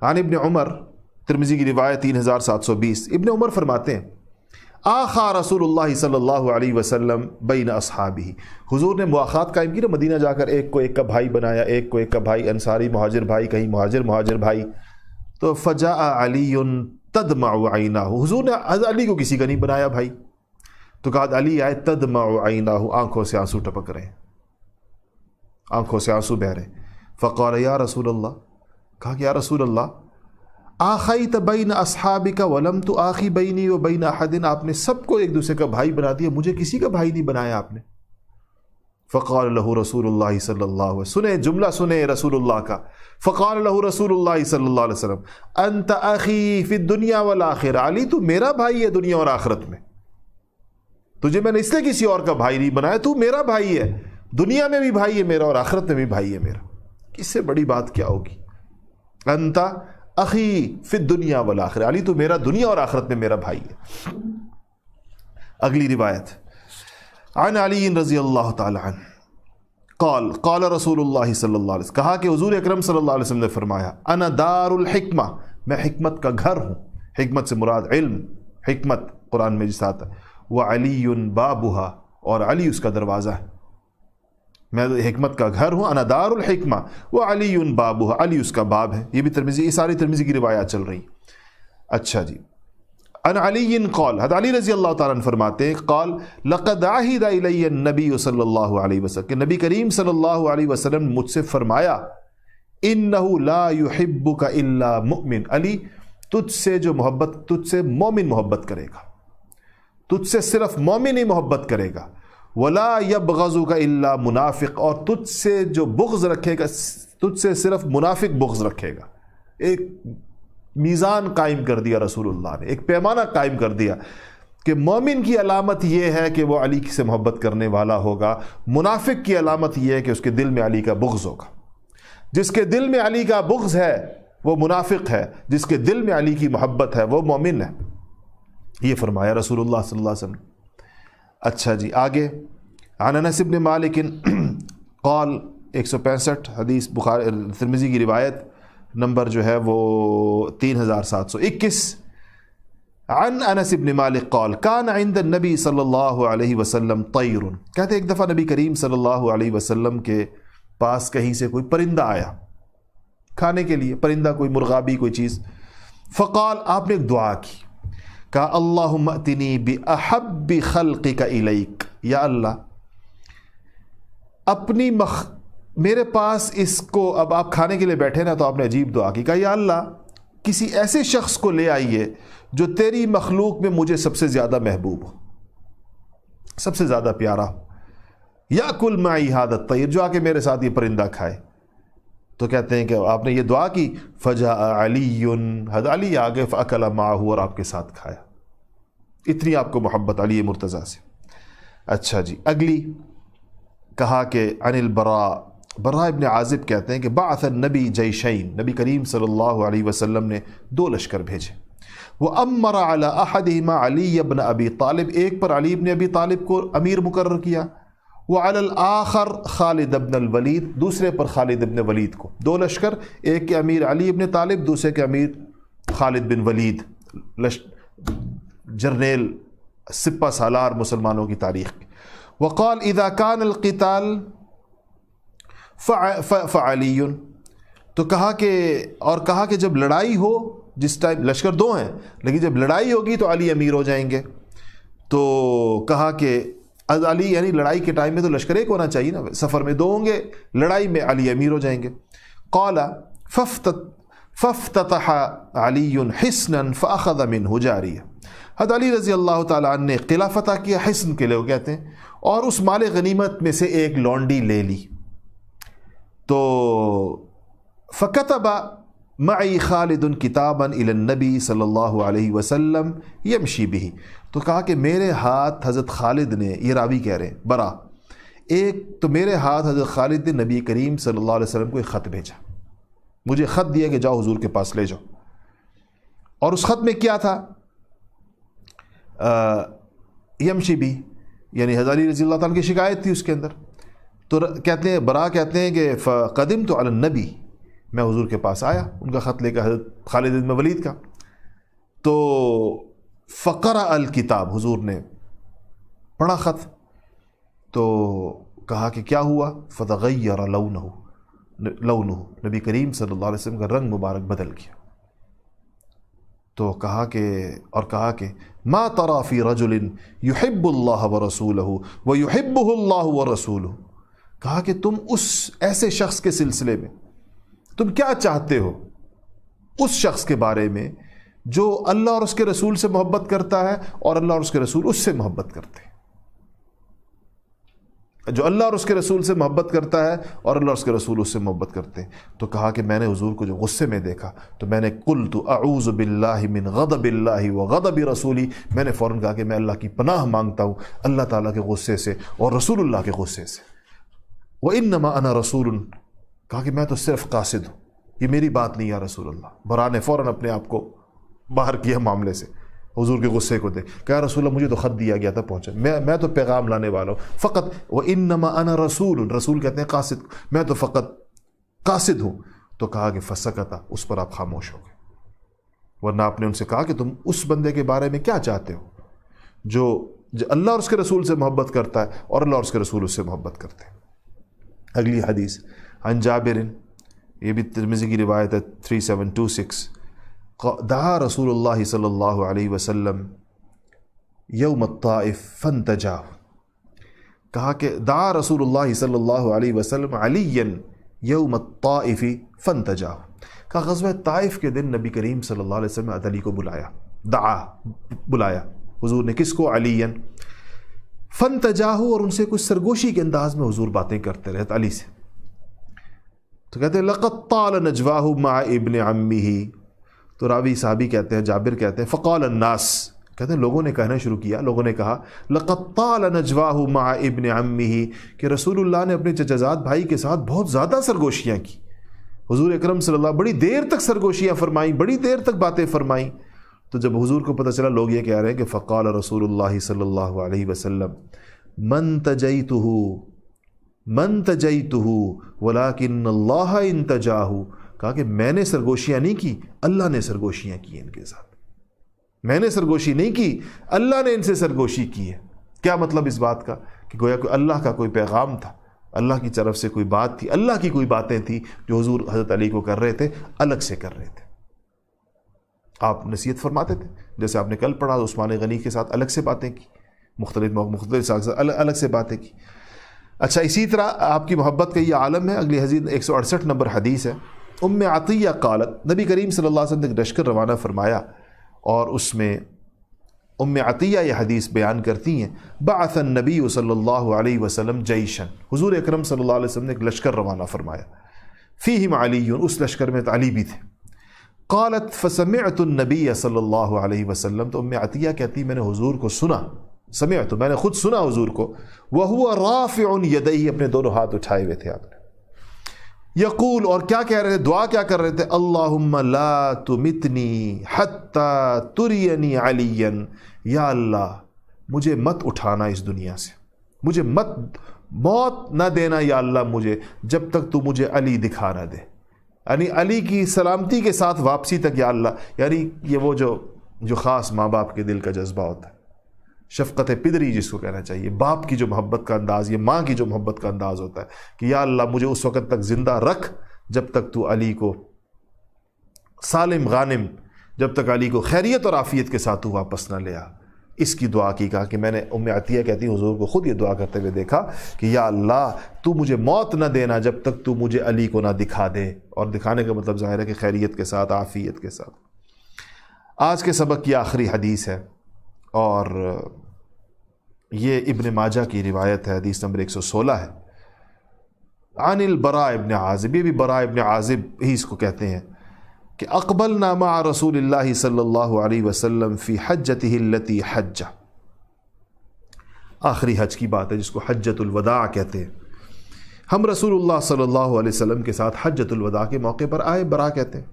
عن ابن عمر، ترمذی کی روایت 3720۔ ابن عمر فرماتے ہیں آخا رسول اللہ صلی اللہ علیہ وسلم بین اصحابہ، حضور نے مواخات قائم کی نا، مدینہ جا کر ایک کو ایک کا بھائی بنایا، ایک کو ایک کا بھائی، انصاری مہاجر بھائی، کہیں مہاجر بھائی۔ تو فجاء علی تدمع عیناہ، حضور نے علی کو کسی کا نہیں بنایا بھائی، تو کہا علی آئے تدمع عیناہ، آنکھوں سے آنسو ٹپک رہے ہیں، آنکھوں سے آنسو بہ رہے ہیں۔ فقال یا رسول اللہ، کہا کہ یا رسول اللہ آخیت بین اصحابک ولم تآخی بینی و بین احد، آپ نے سب کو ایک دوسرے کا بھائی بنا دیا، مجھے کسی کا بھائی نہیں بنایا آپ نے۔ فقال له رسول اللہ صلی اللہ علیہ وسلم، سنیں جملہ سنیں رسول اللہ کا، فقال له رسول اللہ صلی اللہ علیہ وسلم انت اخی فی الدنیا والآخرہ، علی تو میرا بھائی ہے دنیا اور آخرت میں، تجھے میں نے اس لیے کسی اور کا بھائی نہیں بنایا، تو میرا بھائی ہے، دنیا میں بھی بھائی ہے میرا اور آخرت میں بھی بھائی ہے میرا۔ اس سے بڑی بات کیا ہوگی؟ انت اخی فی الدنیا والآخرہ، علی تو میرا دنیا اور آخرت میں میرا بھائی ہے۔ اگلی روایت عن علی رضی اللہ تعالی عنہ قال قال رسول اللہ صلی اللہ علیہ وسلم، کہا کہ حضور اکرم صلی اللہ علیہ وسلم نے فرمایا انا دار الحکمہ، میں حکمت کا گھر ہوں، حکمت سے مراد علم، حکمت قرآن میں جس آتا ہے، وعلی بابها، اور علی اس کا دروازہ ہے، میں حکمت کا گھر ہوں، انا دار الحکمہ وعلی بابها، علی اس کا باب ہے۔ یہ بھی ترمذی، یہ ساری ترمذی کی روایات چل رہی۔ اچھا جی، ان علی قال، حضرت علی رضی اللہ تعالیٰ عنہ فرماتے ہیں قال لقد عہد الی النبی صلی اللہ علیہ وسلم، کہ نبی کریم صلی اللہ علیہ وسلم مجھ سے فرمایا انہ لا یحبک الا مؤمن، علی تجھ سے جو محبت، تجھ سے مومن محبت کرے گا، تجھ سے صرف مومن ہی محبت کرے گا، ولا یبغضک الا منافق، اور تجھ سے جو بغض رکھے گا، تجھ سے صرف منافق بغض رکھے گا۔ ایک میزان قائم کر دیا رسول اللہ نے، ایک پیمانہ قائم کر دیا کہ مومن کی علامت یہ ہے کہ وہ علی سے محبت کرنے والا ہوگا، منافق کی علامت یہ ہے کہ اس کے دل میں علی کا بغض ہوگا۔ جس کے دل میں علی کا بغض ہے وہ منافق ہے، جس کے دل میں علی کی محبت ہے وہ مومن ہے، یہ فرمایا رسول اللہ صلی اللہ علیہ وسلم۔ اچھا جی، آگے عن انس بن مالک قال، 165 حدیث بخاری ترمذی کی روایت، نمبر جو ہے وہ 3721، عن انس بن مالک قال کان عند النبی صلی اللہ علیہ وسلم طیر، کہتے ایک دفعہ نبی کریم صلی اللہ علیہ وسلم کے پاس کہیں سے کوئی پرندہ آیا کھانے کے لیے، پرندہ کوئی مرغابی کوئی چیز، فقال، آپ نے ایک دعا کی، کہا اللہم ائتنی باحب خلقک الیک، یا اللہ اپنی میرے پاس اس کو، اب آپ کھانے کے لیے بیٹھے نا تو آپ نے عجیب دعا کی، کہا یا اللہ کسی ایسے شخص کو لے آئیے جو تیری مخلوق میں مجھے سب سے زیادہ محبوب ہو، سب سے زیادہ پیارا ہو، یاکل معی ھذا الطیر، جو آ کے میرے ساتھ یہ پرندہ کھائے۔ تو کہتے ہیں کہ آپ نے یہ دعا کی، فجاء علی، حضرت علی آگے، فاکل معہ، اور آپ کے ساتھ کھایا، اتنی آپ کو محبت علی مرتضیٰ سے۔ اچھا جی، اگلی کہا کہ عن البراء، براء ابن عازب کہتے ہیں کہ بعث النبی جیشین، نبی کریم صلی اللہ علیہ وسلم نے 2 لشکر بھیجے، وَأَمَّرَ عَلَىٰ أَحَدِهِمَا عَلِيَّ بْنَ أَبِي طالب، ایک پر علی بن ابی طالب کو امیر مقرر کیا، وَعَلَى الْآخَرِ خالد بن الولید، دوسرے پر خالد بن ولید کو، 2 لشکر، ایک کے امیر علی بن طالب، دوسرے کے امیر خالد بن ولید، جرنیل سپہ سالار مسلمانوں کی تاریخ کی۔ وقال اذا كان القتال فعلی، تو کہا کہ جب لڑائی ہو، جس ٹائم لشکر 2 ہیں لیکن جب لڑائی ہوگی تو علی امیر ہو جائیں گے، تو کہا کہ علی، یعنی لڑائی کے ٹائم میں تو لشکر 1 ہونا چاہیے نا، سفر میں 2 ہوں گے، لڑائی میں علی امیر ہو جائیں گے۔ قال فافتتح علی حصنا فاخذ منه جاریہ، حضرت علی رضی اللہ تعالیٰ عنہ نے قلعہ فتح کیا، حصن کے لوگ کہتے ہیں، اور اس مال غنیمت میں سے ایک لونڈی لے لی، تو فکتب معی خالد کتابا الی النبی صلی اللہ علیہ وسلم یمشی بہ، تو کہا کہ میرے ہاتھ حضرت خالد نے، یہ راوی کہہ رہے ہیں برا، ایک تو میرے ہاتھ حضرت خالد نے نبی کریم صلی اللہ علیہ وسلم کو ایک خط بھیجا، مجھے خط دیا کہ جاؤ حضور کے پاس لے جاؤ، اور اس خط میں کیا تھا؟ یمشی بھی، یعنی حضرت علی رضی اللہ تعالیٰ کی شکایت تھی اس کے اندر. تو کہتے ہیں برا کہتے ہیں کہ فقدمت علی النبی، میں حضور کے پاس آیا ان کا خط لے کر، حضرت خالد بن ولید کا. تو فقرأ الکتاب، حضور نے پڑھا خط، تو کہا کہ کیا ہوا؟ فتغیر لونہ، نبی کریم صلی اللہ علیہ وسلم کا رنگ مبارک بدل گیا. تو کہا کہ ما ترى فی رجل یحب اللہ ورسولہ ویحبہ اللہ ورسولہ، کہا کہ تم اس ایسے شخص کے سلسلے میں تم کیا چاہتے ہو، اس شخص کے بارے میں جو اللہ اور اس کے رسول سے محبت کرتا ہے اور اللہ اور اس کے رسول اس سے محبت کرتے ہیں، جو اللہ اور اس کے رسول سے محبت کرتا ہے اور اللہ اور اس کے رسول اس سے محبت کرتے ہیں. تو کہا کہ میں نے حضور کو جو غصے میں دیکھا تو میں نے قلت اعوذ باللہ من غضب اللہ وغضب رسولی، میں نے فوراً کہا کہ میں اللہ کی پناہ مانگتا ہوں اللہ تعالیٰ کے غصے سے اور رسول اللہ کے غصے سے. وانما انا رسول، کہا کہ میں تو صرف قاصد ہوں، یہ میری بات نہیں یا رسول اللہ. برا نے فوراً اپنے آپ کو باہر کیا معاملے سے، حضور کے غصے کو دیکھ کہا رسول اللہ مجھے تو خط دیا گیا تھا پہنچا، میں تو پیغام لانے والا ہوں فقط. وانما انا رسول، رسول کہتے ہیں قاصد، میں تو فقط قاصد ہوں. تو کہا کہ فسکتا، اس پر آپ خاموش ہو گئے. ورنہ آپ نے ان سے کہا کہ تم اس بندے کے بارے میں کیا چاہتے ہو جو اللہ اور اس کے رسول سے محبت کرتا ہے اور اللہ اور اس کے رسول اس سے محبت کرتے ہیں. اگلی حدیث عن جابر، یہ بھی ترمذی کی روایت ہے 3726، دعا رسول اللہ صلی اللہ علیہ وسلم یوم الطائف فانتجاہ، کہا کہ دعا رسول اللہ صلی اللہ علیہ وسلم علیًا یوم الطائف فانتجاہ، کہا غزوہ طائف کے دن نبی کریم صلی اللہ علیہ وسلم علی کو بلایا، دعا بلایا حضور نے، کس کو؟ علیًا. فانتجاہ، اور ان سے کچھ سرگوشی کے انداز میں حضور باتیں کرتے رہے علی سے. تو کہتے ہیں لقد طال نجواہ مع ابن عمہ، تو راوی صحابی کہتے ہیں، جابر کہتے ہیں فقال الناس، کہتے ہیں لوگوں نے کہنا شروع کیا، لوگوں نے کہا لقد طال نجواہ مع ابن عمہ، کہ رسول اللہ نے اپنے چچزاد بھائی کے ساتھ بہت زیادہ سرگوشیاں کی. حضور اکرم صلی اللہ بڑی دیر تک سرگوشیاں فرمائیں، بڑی دیر تک باتیں فرمائیں. تو جب حضور کو پتہ چلا لوگ یہ کہہ رہے ہیں کہ فقال رسول اللہ صلی اللہ علیہ وسلم من تجیتہ ولکن اللہ انتجاہ، کہا کہ میں نے سرگوشیاں نہیں کی، اللہ نے سرگوشیاں کی ان کے ساتھ. میں نے سرگوشی نہیں کی، اللہ نے ان سے سرگوشی کی ہے. کیا مطلب اس بات کا؟ کہ گویا کہ اللہ کا کوئی پیغام تھا، اللہ کی طرف سے کوئی بات تھی، اللہ کی کوئی باتیں تھیں جو حضور حضرت علی کو کر رہے تھے، الگ سے کر رہے تھے. آپ نصیحت فرماتے تھے، جیسے آپ نے کل پڑھا عثمان غنی کے ساتھ الگ سے باتیں کی، مختلف الگ سے باتیں کی. اچھا، اسی طرح آپ کی محبت کا یہ عالم ہے. اگلی حدیث 168 نمبر حدیث ہے. ام عطیہ قالت، نبی کریم صلی اللہ علیہ وسلم نے ایک لشکر روانہ فرمایا، اور اس میں ام عطیہ یہ حدیث بیان کرتی ہیں بعث النبی صلی اللہ علیہ وسلم جیشن، حضور اکرم صلی اللہ علیہ وسلم نے ایک لشکر روانہ فرمایا، فیہم علی، اس لشکر میں علی بھی تھے. قالت فسمعت النبی صلی اللہ علیہ وسلم، تو ام عطیہ کہتی میں نے حضور کو سنا، سمعت میں نے خود سنا حضور کو، وہو رافع یدیہ، اپنے دونوں ہاتھ اٹھائے ہوئے تھے آپ نے، یقول، اور کیا کہہ رہے تھے؟ دعا کیا کر رہے تھے؟ اللہم لا تمتنی حتی ترینی علیا، یا اللہ مجھے مت اٹھانا اس دنیا سے، مجھے موت نہ دینا یا اللہ مجھے، جب تک تو مجھے علی دکھا نہ دے، یعنی علی کی سلامتی کے ساتھ واپسی تک یا اللہ. یعنی یہ وہ جو خاص ماں باپ کے دل کا جذبہ ہوتا ہے، شفقت پدری جس کو کہنا چاہیے، باپ کی جو محبت کا انداز، یہ ماں کی جو محبت کا انداز ہوتا ہے کہ یا اللہ مجھے اس وقت تک زندہ رکھ جب تک تو علی کو سالم غانم، جب تک علی کو خیریت اور عافیت کے ساتھ تو واپس نہ لیا. اس کی دعا کی. کہا کہ میں نے، ام عطیہ کہتی حضور کو خود یہ دعا کرتے ہوئے دیکھا کہ یا اللہ تو مجھے موت نہ دینا جب تک تو مجھے علی کو نہ دکھا دے، اور دکھانے کا مطلب ظاہر ہے کہ خیریت کے ساتھ، عافیت کے ساتھ. آج کے سبق کی آخری حدیث ہے، اور یہ ابن ماجہ کی روایت ہے، حدیث نمبر 116 ہے. عن البراء ابن عازب، یہ بھی براء ابن عازب ہی اس کو کہتے ہیں، کہ اقبلنا مع رسول اللہ صلی اللہ علیہ وسلم فی حجتہ التی حج، آخری حج کی بات ہے جس کو حجۃ الوداع کہتے ہیں. ہم رسول اللہ صلی اللہ علیہ وسلم کے ساتھ حجۃ الوداع کے موقع پر آئے. برا کہتے ہیں.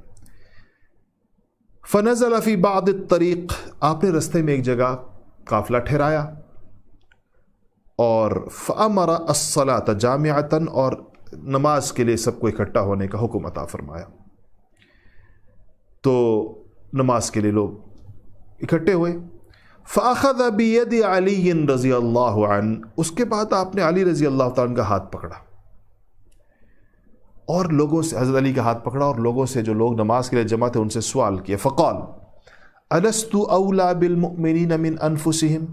فنزل فی بعض الطریق، آپ نے رستے میں ایک جگہ قافلہ ٹھہرایا، اور فامر الصلاۃ جامعۃ، اور نماز کے لیے سب کو اکٹھا ہونے کا حکم عطا فرمایا. تو نماز کے لیے لوگ اکٹھے ہوئے. فاخذ بید علی رضی اللہ عنہ، اس کے بعد آپ نے علی رضی اللہ تعالیٰ عنہ کا ہاتھ پکڑا، اور لوگوں سے حضرت علی کا ہاتھ پکڑا، اور لوگوں سے جو لوگ نماز کے لیے جمع تھے ان سے سوال کیا. فقال الست اولی بالمؤمنین من انفسہم،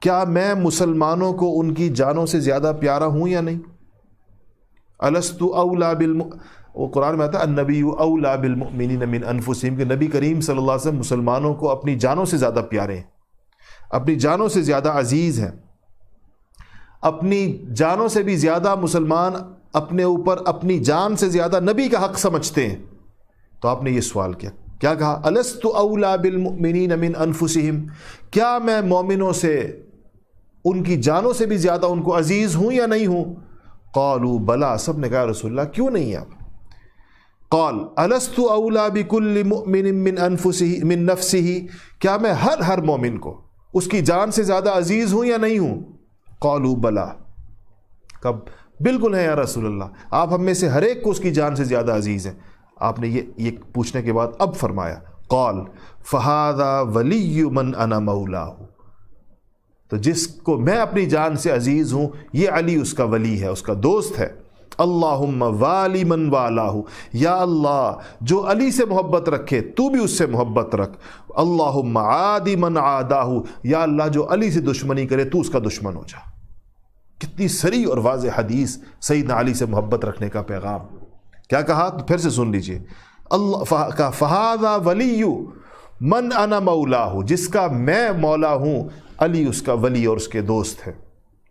کیا میں مسلمانوں کو ان کی جانوں سے زیادہ پیارا ہوں یا نہیں؟ الست اولی وہ قرآن میں آتا ہے النبی اولی بالمؤمنین من انفسہم، کہ نبی کریم صلی اللہ علیہ وسلم مسلمانوں کو اپنی جانوں سے زیادہ پیارے ہیں، اپنی جانوں سے زیادہ عزیز ہیں. اپنی جانوں سے بھی زیادہ مسلمان اپنے اوپر اپنی جان سے زیادہ نبی کا حق سمجھتے ہیں. تو آپ نے یہ سوال کیا، کیا کہا؟ الست اولی بالمؤمنین من انفسہم، کیا میں مومنوں سے ان کی جانوں سے بھی زیادہ ان کو عزیز ہوں یا نہیں ہوں؟ قالوا بلا، سب نے کہا رسول اللہ کیوں نہیں آپ؟ قال الست اولی بکل مؤمن من انفسہ من نفسہ، کیا میں ہر مومن کو اس کی جان سے زیادہ عزیز ہوں یا نہیں ہوں؟ قالوا بلا، کب بالکل ہے یا رسول اللہ، آپ ہم میں سے ہر ایک کو اس کی جان سے زیادہ عزیز ہیں. آپ نے یہ پوچھنے کے بعد اب فرمایا قال فہذا ولی من انا مولاہ، تو جس کو میں اپنی جان سے عزیز ہوں یہ علی اس کا ولی ہے، اس کا دوست ہے. اللہم والی من والاہ، یا اللہ جو علی سے محبت رکھے تو بھی اس سے محبت رکھ. اللہم عادی من عاداہ، یا اللہ جو علی سے دشمنی کرے تو اس کا دشمن ہو جا. کتنی صریح اور واضح حدیث سیدنا علی سے محبت رکھنے کا پیغام. کیا کہا؟ تو پھر سے سن لیجئے. اللہ فہذا ولی من انا مولاہ، جس کا میں مولا ہوں علی اس کا ولی اور اس کے دوست ہے.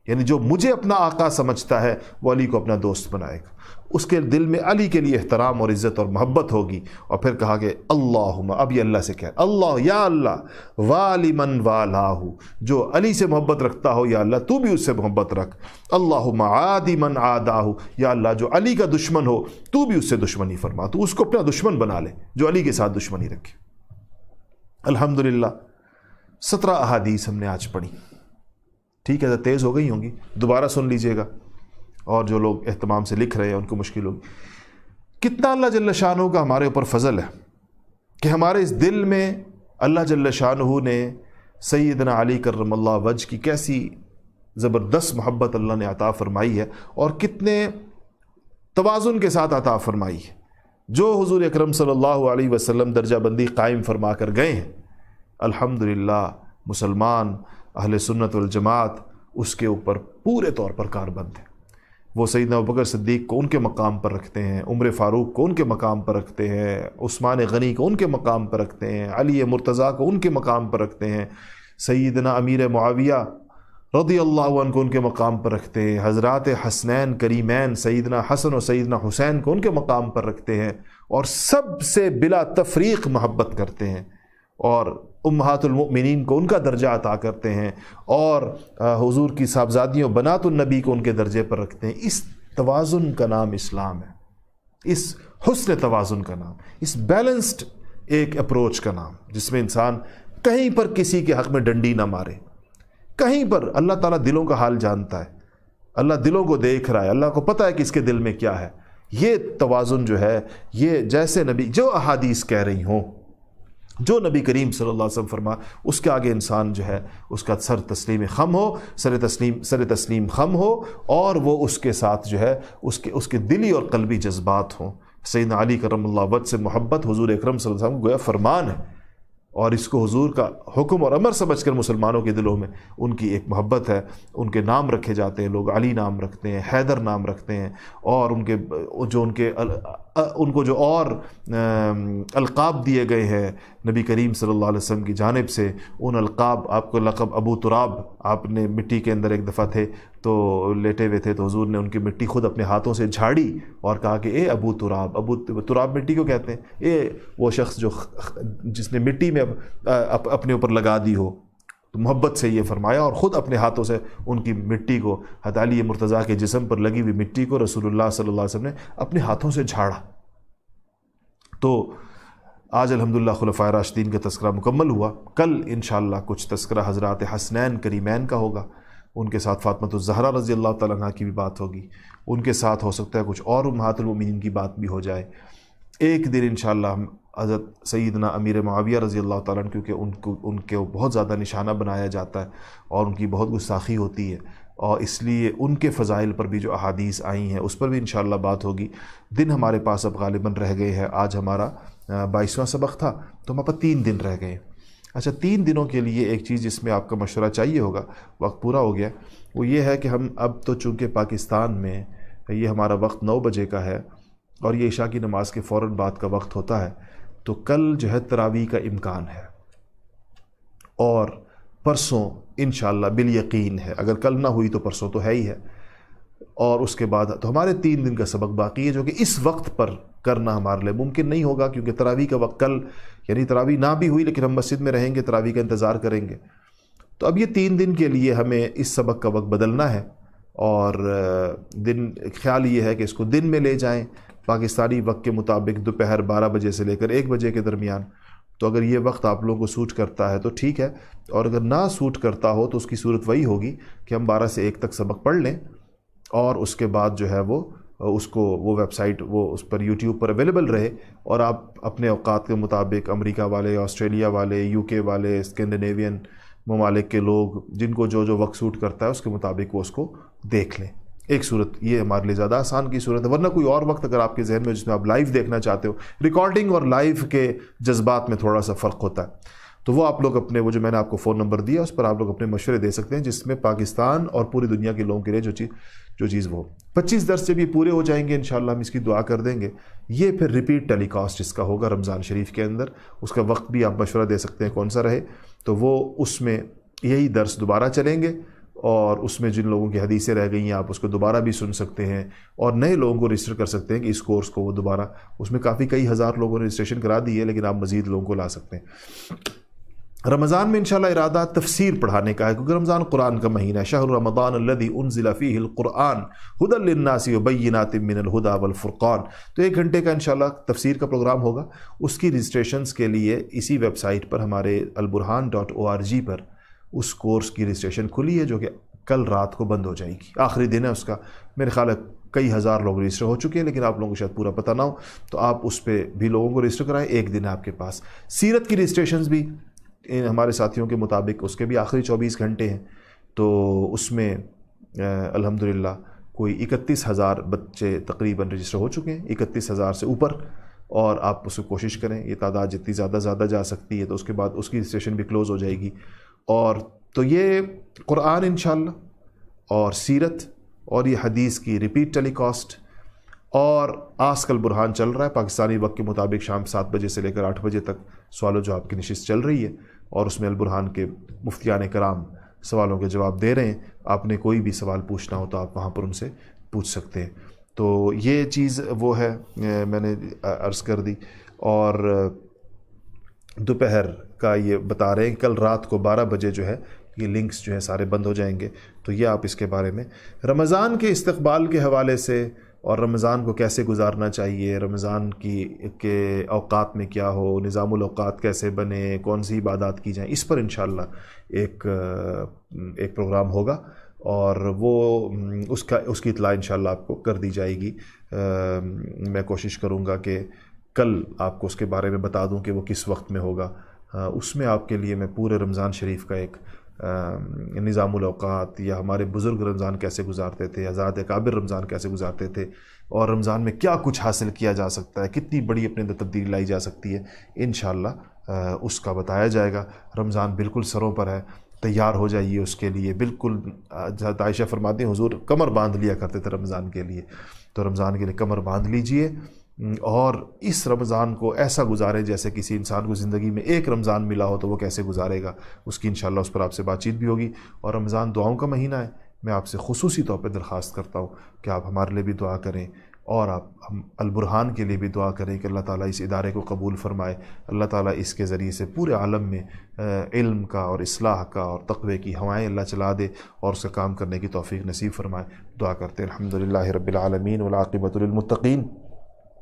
یعنی جو مجھے اپنا آقا سمجھتا ہے وہ علی کو اپنا دوست بنائے گا، اس کے دل میں علی کے لیے احترام اور عزت اور محبت ہوگی. اور پھر کہا کہ اللہم، اب یہ اللہ سے کہہ اللہ، یا اللہ والی من والاہ، جو علی سے محبت رکھتا ہو یا اللہ تو بھی اس سے محبت رکھ. اللہم عادی من عاداہ، یا اللہ جو علی کا دشمن ہو تو بھی اس سے دشمنی فرما، تو اس کو اپنا دشمن بنا لے جو علی کے ساتھ دشمنی رکھے. الحمدللہ 17 احادیث ہم نے آج پڑھی. ٹھیک ہے، تیز ہو گئی ہوں گی، دوبارہ سن لیجئے گا، اور جو لوگ اہتمام سے لکھ رہے ہیں ان کو مشکل ہوگی. کتنا اللہ جل شانہ کا ہمارے اوپر فضل ہے کہ ہمارے اس دل میں اللہ جل شانہ نے سیدنا علی کرم اللہ وجہ کی کیسی زبردست محبت اللہ نے عطا فرمائی ہے، اور کتنے توازن کے ساتھ عطا فرمائی ہے. جو حضور اکرم صلی اللہ علیہ وسلم درجہ بندی قائم فرما کر گئے ہیں، الحمدللہ مسلمان اہل سنت والجماعت اس کے اوپر پورے طور پر کاربند ہیں. وہ سیدنا ابوبکر صدیق کو ان کے مقام پر رکھتے ہیں، عمر فاروق کو ان کے مقام پر رکھتے ہیں، عثمان غنی کو ان کے مقام پر رکھتے ہیں، علی مرتضیٰ کو ان کے مقام پر رکھتے ہیں، سیدنا امیر معاویہ رضی اللہ عنہ کو ان کے مقام پر رکھتے ہیں، حضرات حسنین کریمین سیدنا حسن و سیدنا حسین کو ان کے مقام پر رکھتے ہیں، اور سب سے بلا تفریق محبت کرتے ہیں، اور امہات المؤمنین کو ان کا درجہ عطا کرتے ہیں، اور حضور کی صاحبزادیوں بنات النبی کو ان کے درجے پر رکھتے ہیں. اس توازن کا نام اسلام ہے، اس حسن توازن کا نام، اس بیلنسڈ ایک اپروچ کا نام، جس میں انسان کہیں پر کسی کے حق میں ڈنڈی نہ مارے. کہیں پر اللہ تعالیٰ دلوں کا حال جانتا ہے، اللہ دلوں کو دیکھ رہا ہے، اللہ کو پتہ ہے کہ اس کے دل میں کیا ہے. یہ توازن جو ہے، یہ جیسے نبی جو احادیث کہہ رہی ہوں، جو نبی کریم صلی اللہ علیہ وسلم فرما، اس کے آگے انسان جو ہے اس کا سر تسلیم خم ہو، اور وہ اس کے ساتھ جو ہے اس کے دلی اور قلبی جذبات ہوں. سیدنا علی کرم اللہ وجہ سے محبت حضور اکرم صلی اللہ علیہ وسلم گویا فرمان ہے، اور اس کو حضور کا حکم اور امر سمجھ کر مسلمانوں کے دلوں میں ان کی ایک محبت ہے. ان کے نام رکھے جاتے ہیں، لوگ علی نام رکھتے ہیں، حیدر نام رکھتے ہیں، اور ان کو جو اور القاب دیے گئے ہیں نبی کریم صلی اللہ علیہ وسلم کی جانب سے، ان القاب، آپ کو لقب ابو تراب، آپ نے مٹی کے اندر ایک دفعہ تھے تو لیٹے ہوئے تھے، تو حضور نے ان کی مٹی خود اپنے ہاتھوں سے جھاڑی اور کہا کہ اے ابو تراب. ابو تراب مٹی کو کہتے ہیں، اے وہ شخص جس نے مٹی میں اپنے اوپر لگا دی ہو، تو محبت سے یہ فرمایا اور خود اپنے ہاتھوں سے ان کی مٹی کو، حضرت علی مرتضیٰ کے جسم پر لگی ہوئی مٹی کو رسول اللہ صلی اللہ علیہ وسلم نے اپنے ہاتھوں سے جھاڑا۔ تو آج الحمدللہ خلفائے راشدین کا تذکرہ مکمل ہوا۔ کل انشاءاللہ کچھ تذکرہ حضرات حسنین کریمین کا ہوگا، ان کے ساتھ فاطمۃ الزہرا رضی اللہ تعالیٰ عنہ کی بھی بات ہوگی، ان کے ساتھ ہو سکتا ہے کچھ اور امہات المؤمنین کی بات بھی ہو جائے۔ ایک دن انشاءاللہ ہم حضرت سیدنا امیر معاویہ رضی اللہ تعالیٰ عنہ، کیونکہ ان کو بہت زیادہ نشانہ بنایا جاتا ہے اور ان کی بہت گستاخی ہوتی ہے، اور اس لیے ان کے فضائل پر بھی جو احادیث آئی ہیں اس پر بھی انشاءاللہ بات ہوگی۔ دن ہمارے پاس اب غالباً رہ گئے ہیں، آج ہمارا 22واں سبق تھا تو ہمارے پاس 3 دن رہ گئے۔ اچھا، 3 دنوں کے لیے ایک چیز جس میں آپ کا مشورہ چاہیے ہوگا، وقت پورا ہو گیا، وہ یہ ہے کہ ہم اب تو چونکہ پاکستان میں یہ ہمارا وقت 9 بجے کا ہے اور یہ عشاء کی نماز کے فوراً بعد کا وقت ہوتا ہے، تو کل جو ہے تراویح کا امکان ہے اور پرسوں انشاءاللہ بالیقین ہے، اگر کل نہ ہوئی تو پرسوں تو ہے ہی ہے، اور اس کے بعد تو ہمارے 3 دن کا سبق باقی ہے جو کہ اس وقت پر کرنا ہمارے لیے ممکن نہیں ہوگا، کیونکہ تراویح کا وقت کل، یعنی تراویح نہ بھی ہوئی لیکن ہم مسجد میں رہیں گے، تراویح کا انتظار کریں گے۔ تو اب یہ 3 دن کے لیے ہمیں اس سبق کا وقت بدلنا ہے، اور دن خیال یہ ہے کہ اس کو دن میں لے جائیں پاکستانی وقت کے مطابق، دوپہر 12 بجے سے لے کر 1 بجے کے درمیان۔ تو اگر یہ وقت آپ لوگوں کو سوٹ کرتا ہے تو ٹھیک ہے، اور اگر نہ سوٹ کرتا ہو تو اس کی صورت وہی ہوگی کہ ہم 12 سے 1 تک سبق پڑھ لیں، اور اس کے بعد جو ہے وہ ویب سائٹ وہ اس پر یوٹیوب پر اویلیبل رہے، اور آپ اپنے اوقات کے مطابق امریکہ والے، آسٹریلیا والے، یو کے والے، اسکینڈینیوین ممالک کے لوگ، جن کو جو وقت سوٹ کرتا ہے اس کے مطابق وہ اس کو دیکھ لیں۔ ایک صورت یہ ہمارے لیے زیادہ آسان کی صورت ہے، ورنہ کوئی اور وقت اگر آپ کے ذہن میں جس میں آپ لائیو دیکھنا چاہتے ہو، ریکارڈنگ اور لائیو کے جذبات میں تھوڑا سا فرق ہوتا ہے، تو وہ آپ لوگ اپنے وہ جو میں نے آپ کو فون نمبر دیا اس پر آپ لوگ اپنے مشورے دے سکتے ہیں، جس میں پاکستان اور پوری دنیا کے لوگوں کے لیے جو چیز وہ 25 درس جب یہ پورے ہو جائیں گے انشاءاللہ ہم اس کی دعا کر دیں گے، یہ پھر ریپیٹ ٹیلی کاسٹ اس کا ہوگا رمضان شریف کے اندر، اس کا وقت بھی آپ مشورہ دے سکتے ہیں کون سا رہے، تو وہ اس میں یہی درس دوبارہ چلیں گے، اور اس میں جن لوگوں کی حدیثیں رہ گئی ہیں آپ اس کو دوبارہ بھی سن سکتے ہیں، اور نئے لوگوں کو رجسٹر کر سکتے ہیں کہ اس کورس کو وہ دوبارہ، اس میں کئی ہزار لوگوں نے رجسٹریشن کرا دی ہے لیکن آپ مزید لوگوں کو لا سکتے ہیں۔ رمضان میں انشاءاللہ ارادہ تفسیر پڑھانے کا ہے، کیونکہ رمضان قرآن کا مہینہ ہے، شہر رمضان الذی انزل فیہ القرآن ھدی للناس وبینات من الھدی والفرقان، تو 1 گھنٹے کا انشاءاللہ تفسیر کا پروگرام ہوگا۔ اس کی رجسٹریشنز کے لیے اسی ویب سائٹ پر ہمارے البرہان.org پر اس کورس کی رجسٹریشن کھلی ہے، جو کہ کل رات کو بند ہو جائے گی، آخری دن ہے اس کا، میرے خیال ہے کئی ہزار لوگ رجسٹر ہو چکے ہیں لیکن آپ لوگوں کو شاید پورا پتہ نہ ہو، تو آپ اس پہ بھی لوگوں کو رجسٹر کرائیں، 1 دن ہے آپ کے پاس۔ سیرت کی رجسٹریشنز بھی ہمارے ساتھیوں کے مطابق اس کے بھی آخری 24 گھنٹے ہیں، تو اس میں الحمدللہ کوئی 31,000 بچے تقریباً رجسٹر ہو چکے ہیں، 31,000 سے اوپر، اور آپ اس کو کوشش کریں، یہ تعداد جتنی زیادہ جا سکتی ہے تو اس کے بعد اس کی رجسٹریشن بھی کلوز ہو جائے گی۔ اور تو یہ قرآن انشاءاللہ اور سیرت اور یہ حدیث کی ریپیٹ ٹیلی کاسٹ، اور آسک البرہان چل رہا ہے پاکستانی وقت کے مطابق شام 7 بجے سے لے کر 8 بجے تک سوال و جواب کی نشست چل رہی ہے، اور اس میں البرہان کے مفتیان کرام سوالوں کے جواب دے رہے ہیں، آپ نے کوئی بھی سوال پوچھنا ہو تو آپ وہاں پر ان سے پوچھ سکتے ہیں۔ تو یہ چیز وہ ہے میں نے عرض کر دی، اور دوپہر کا یہ بتا رہے ہیں کل رات کو 12 بجے جو ہے یہ لنکس جو ہے سارے بند ہو جائیں گے، تو یہ آپ اس کے بارے میں رمضان کے استقبال کے حوالے سے، اور رمضان کو کیسے گزارنا چاہیے، رمضان کے اوقات میں کیا ہو، نظام الاوقات کیسے بنے، کون سی عبادات کی جائیں، اس پر انشاءاللہ ایک پروگرام ہوگا، اور وہ اس کی اطلاع انشاءاللہ آپ کو کر دی جائے گی۔ میں کوشش کروں گا کہ کل آپ کو اس کے بارے میں بتا دوں کہ وہ کس وقت میں ہوگا، اس میں آپ کے لیے میں پورے رمضان شریف کا ایک نظام الاوقات، یا ہمارے بزرگ رمضان کیسے گزارتے تھے، حضرات اکابر رمضان کیسے گزارتے تھے، اور رمضان میں کیا کچھ حاصل کیا جا سکتا ہے، کتنی بڑی اپنے اندر تبدیلی لائی جا سکتی ہے، انشاءاللہ اس کا بتایا جائے گا۔ رمضان بالکل سروں پر ہے، تیار ہو جائیے اس کے لیے، بالکل حضرت عائشہ فرماتی ہیں حضور کمر باندھ لیا کرتے تھے رمضان کے لیے، تو رمضان کے لیے کمر باندھ لیجئے، اور اس رمضان کو ایسا گزاریں جیسے کسی انسان کو زندگی میں ایک رمضان ملا ہو تو وہ کیسے گزارے گا، اس کی انشاءاللہ اس پر آپ سے بات چیت بھی ہوگی۔ اور رمضان دعاؤں کا مہینہ ہے، میں آپ سے خصوصی طور پہ درخواست کرتا ہوں کہ آپ ہمارے لیے بھی دعا کریں، اور آپ ہم البرہان کے لیے بھی دعا کریں کہ اللہ تعالیٰ اس ادارے کو قبول فرمائے، اللہ تعالیٰ اس کے ذریعے سے پورے عالم میں علم کا اور اصلاح کا اور تقوی کی ہوائیں اللہ چلا دے اور اس کا کام کرنے کی توفیق نصیب فرمائے۔ دعا کرتے ہیں الحمدللہ رب العالمین والعاقبۃ للمتقین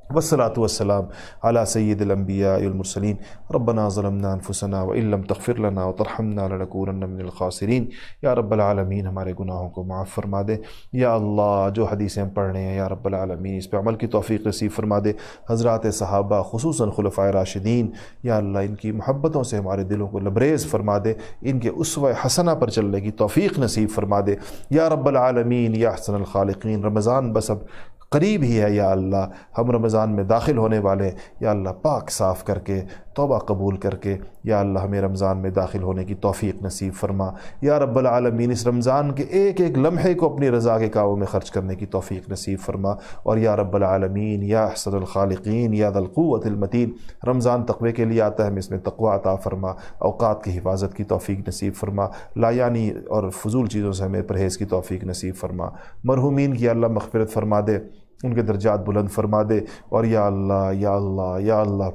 والصلاة والسلام على سید الانبیاء والمرسلین۔ ربنا ظلمنا انفسنا وان لم تغفر لنا وترحمنا لنکونن من الخاسرین۔ یا رب العالمین ہمارے گناہوں کو معاف فرما دے، یا اللہ جو حدیثیں ہم پڑھ رہے ہیں یا رب العالمین اس پہ عمل کی توفیق نصیب فرما دے۔ حضرات صحابہ خصوصاً خلفائے راشدین یا اللہ ان کی محبتوں سے ہمارے دلوں کو لبریز فرما دے، ان کے اسوہ حسنہ پر چلنے کی توفیق نصیب فرما دے یا رب العالمین یا احسن الخالقین۔ رمضان بس اب قریب ہی ہے یا اللہ، ہم رمضان میں داخل ہونے والے یا اللہ پاک صاف کر کے توبہ قبول کر کے یا اللہ ہمیں رمضان میں داخل ہونے کی توفیق نصیب فرما یا رب العالمین۔ اس رمضان کے ایک ایک لمحے کو اپنی رضا کے کاموں میں خرچ کرنے کی توفیق نصیب فرما، اور یا رب العالمین یا احسن الخالقین یا ذی القوۃ المتین، رمضان تقوی کے لیے آتا ہے، ہمیں اس میں تقوی عطا فرما، اوقات کی حفاظت کی توفیق نصیب فرما، لا یعنی اور فضول چیزوں سے ہمیں پرہیز کی توفیق نصیب فرما۔ مرحومین کی اللہ مغفرت فرما دے، ان کے درجات بلند فرما دے، اور یا اللہ یا اللہ یا اللہ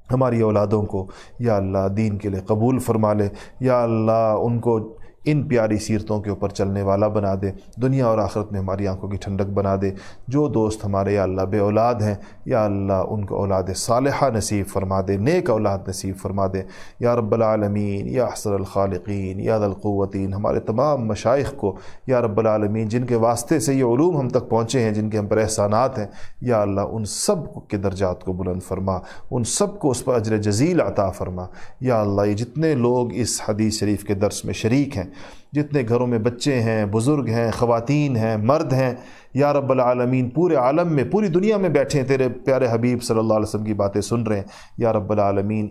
ہماری اولادوں کو یا اللہ دین کے لیے قبول فرما لے، یا اللہ ان کو ان پیاری سیرتوں کے اوپر چلنے والا بنا دے، دنیا اور آخرت میں ہماری آنکھوں کی ٹھنڈک بنا دے۔ جو دوست ہمارے یا اللہ بے اولاد ہیں یا اللہ ان کو اولاد صالحہ نصیب فرما دے، نیک اولاد نصیب فرما دے یا رب العالمین یا احسن الخالقین یا ذی القوتین۔ ہمارے تمام مشائخ کو یا رب العالمین جن کے واسطے سے یہ علوم ہم تک پہنچے ہیں، جن کے ہم پر احسانات ہیں، یا اللہ ان سب کے درجات کو بلند فرما، ان سب کو اس پر اجر جزیل عطا فرما۔ یا اللہ یہ جتنے لوگ اس حدیث شریف کے درس میں شریک ہیں، جتنے گھروں میں بچے ہیں، بزرگ ہیں، خواتین ہیں، مرد ہیں، یا رب العالمین پورے عالم میں پوری دنیا میں بیٹھے ہیں، تیرے پیارے حبیب صلی اللہ علیہ وسلم کی باتیں سن رہے ہیں، یا رب العالمین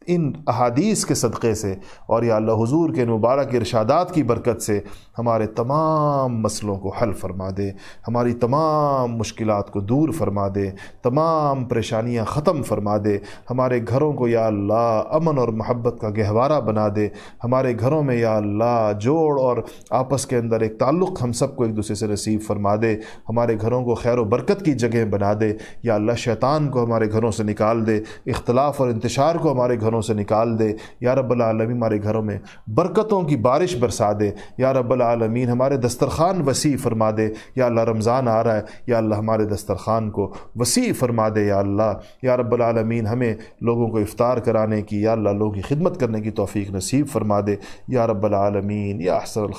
ان احادیث کے صدقے سے اور یا اللہ حضور کے مبارک ارشادات کی برکت سے ہمارے تمام مسئلوں کو حل فرما دے، ہماری تمام مشکلات کو دور فرما دے، تمام پریشانیاں ختم فرما دے، ہمارے گھروں کو یا اللہ امن اور محبت کا گہوارہ بنا دے، ہمارے گھروں میں یا اللہ جوڑ اور آپس کے اندر ایک تعلق ہم سب کو ایک دوسرے سے نصیب فرما دے، ہمارے گھروں کو خیر و برکت کی جگہ بنا دے، یا اللہ شیطان کو ہمارے گھروں سے نکال دے، اختلاف اور انتشار کو ہمارے گھروں سے نکال دے، یا رب العالمین ہمارے گھروں میں برکتوں کی بارش برسا دے، یا رب العالمین ہمارے دسترخوان وسیع فرما دے، یا اللہ رمضان آ رہا ہے، یا اللہ ہمارے دسترخوان کو وسیع فرما دے، یا اللہ یا رب العالمین ہمیں لوگوں کو افطار کرانے کی یا اللہ لوگوں کی خدمت کرنے کی توفیق نصیب فرما دے، یا رب العالمین یا احسن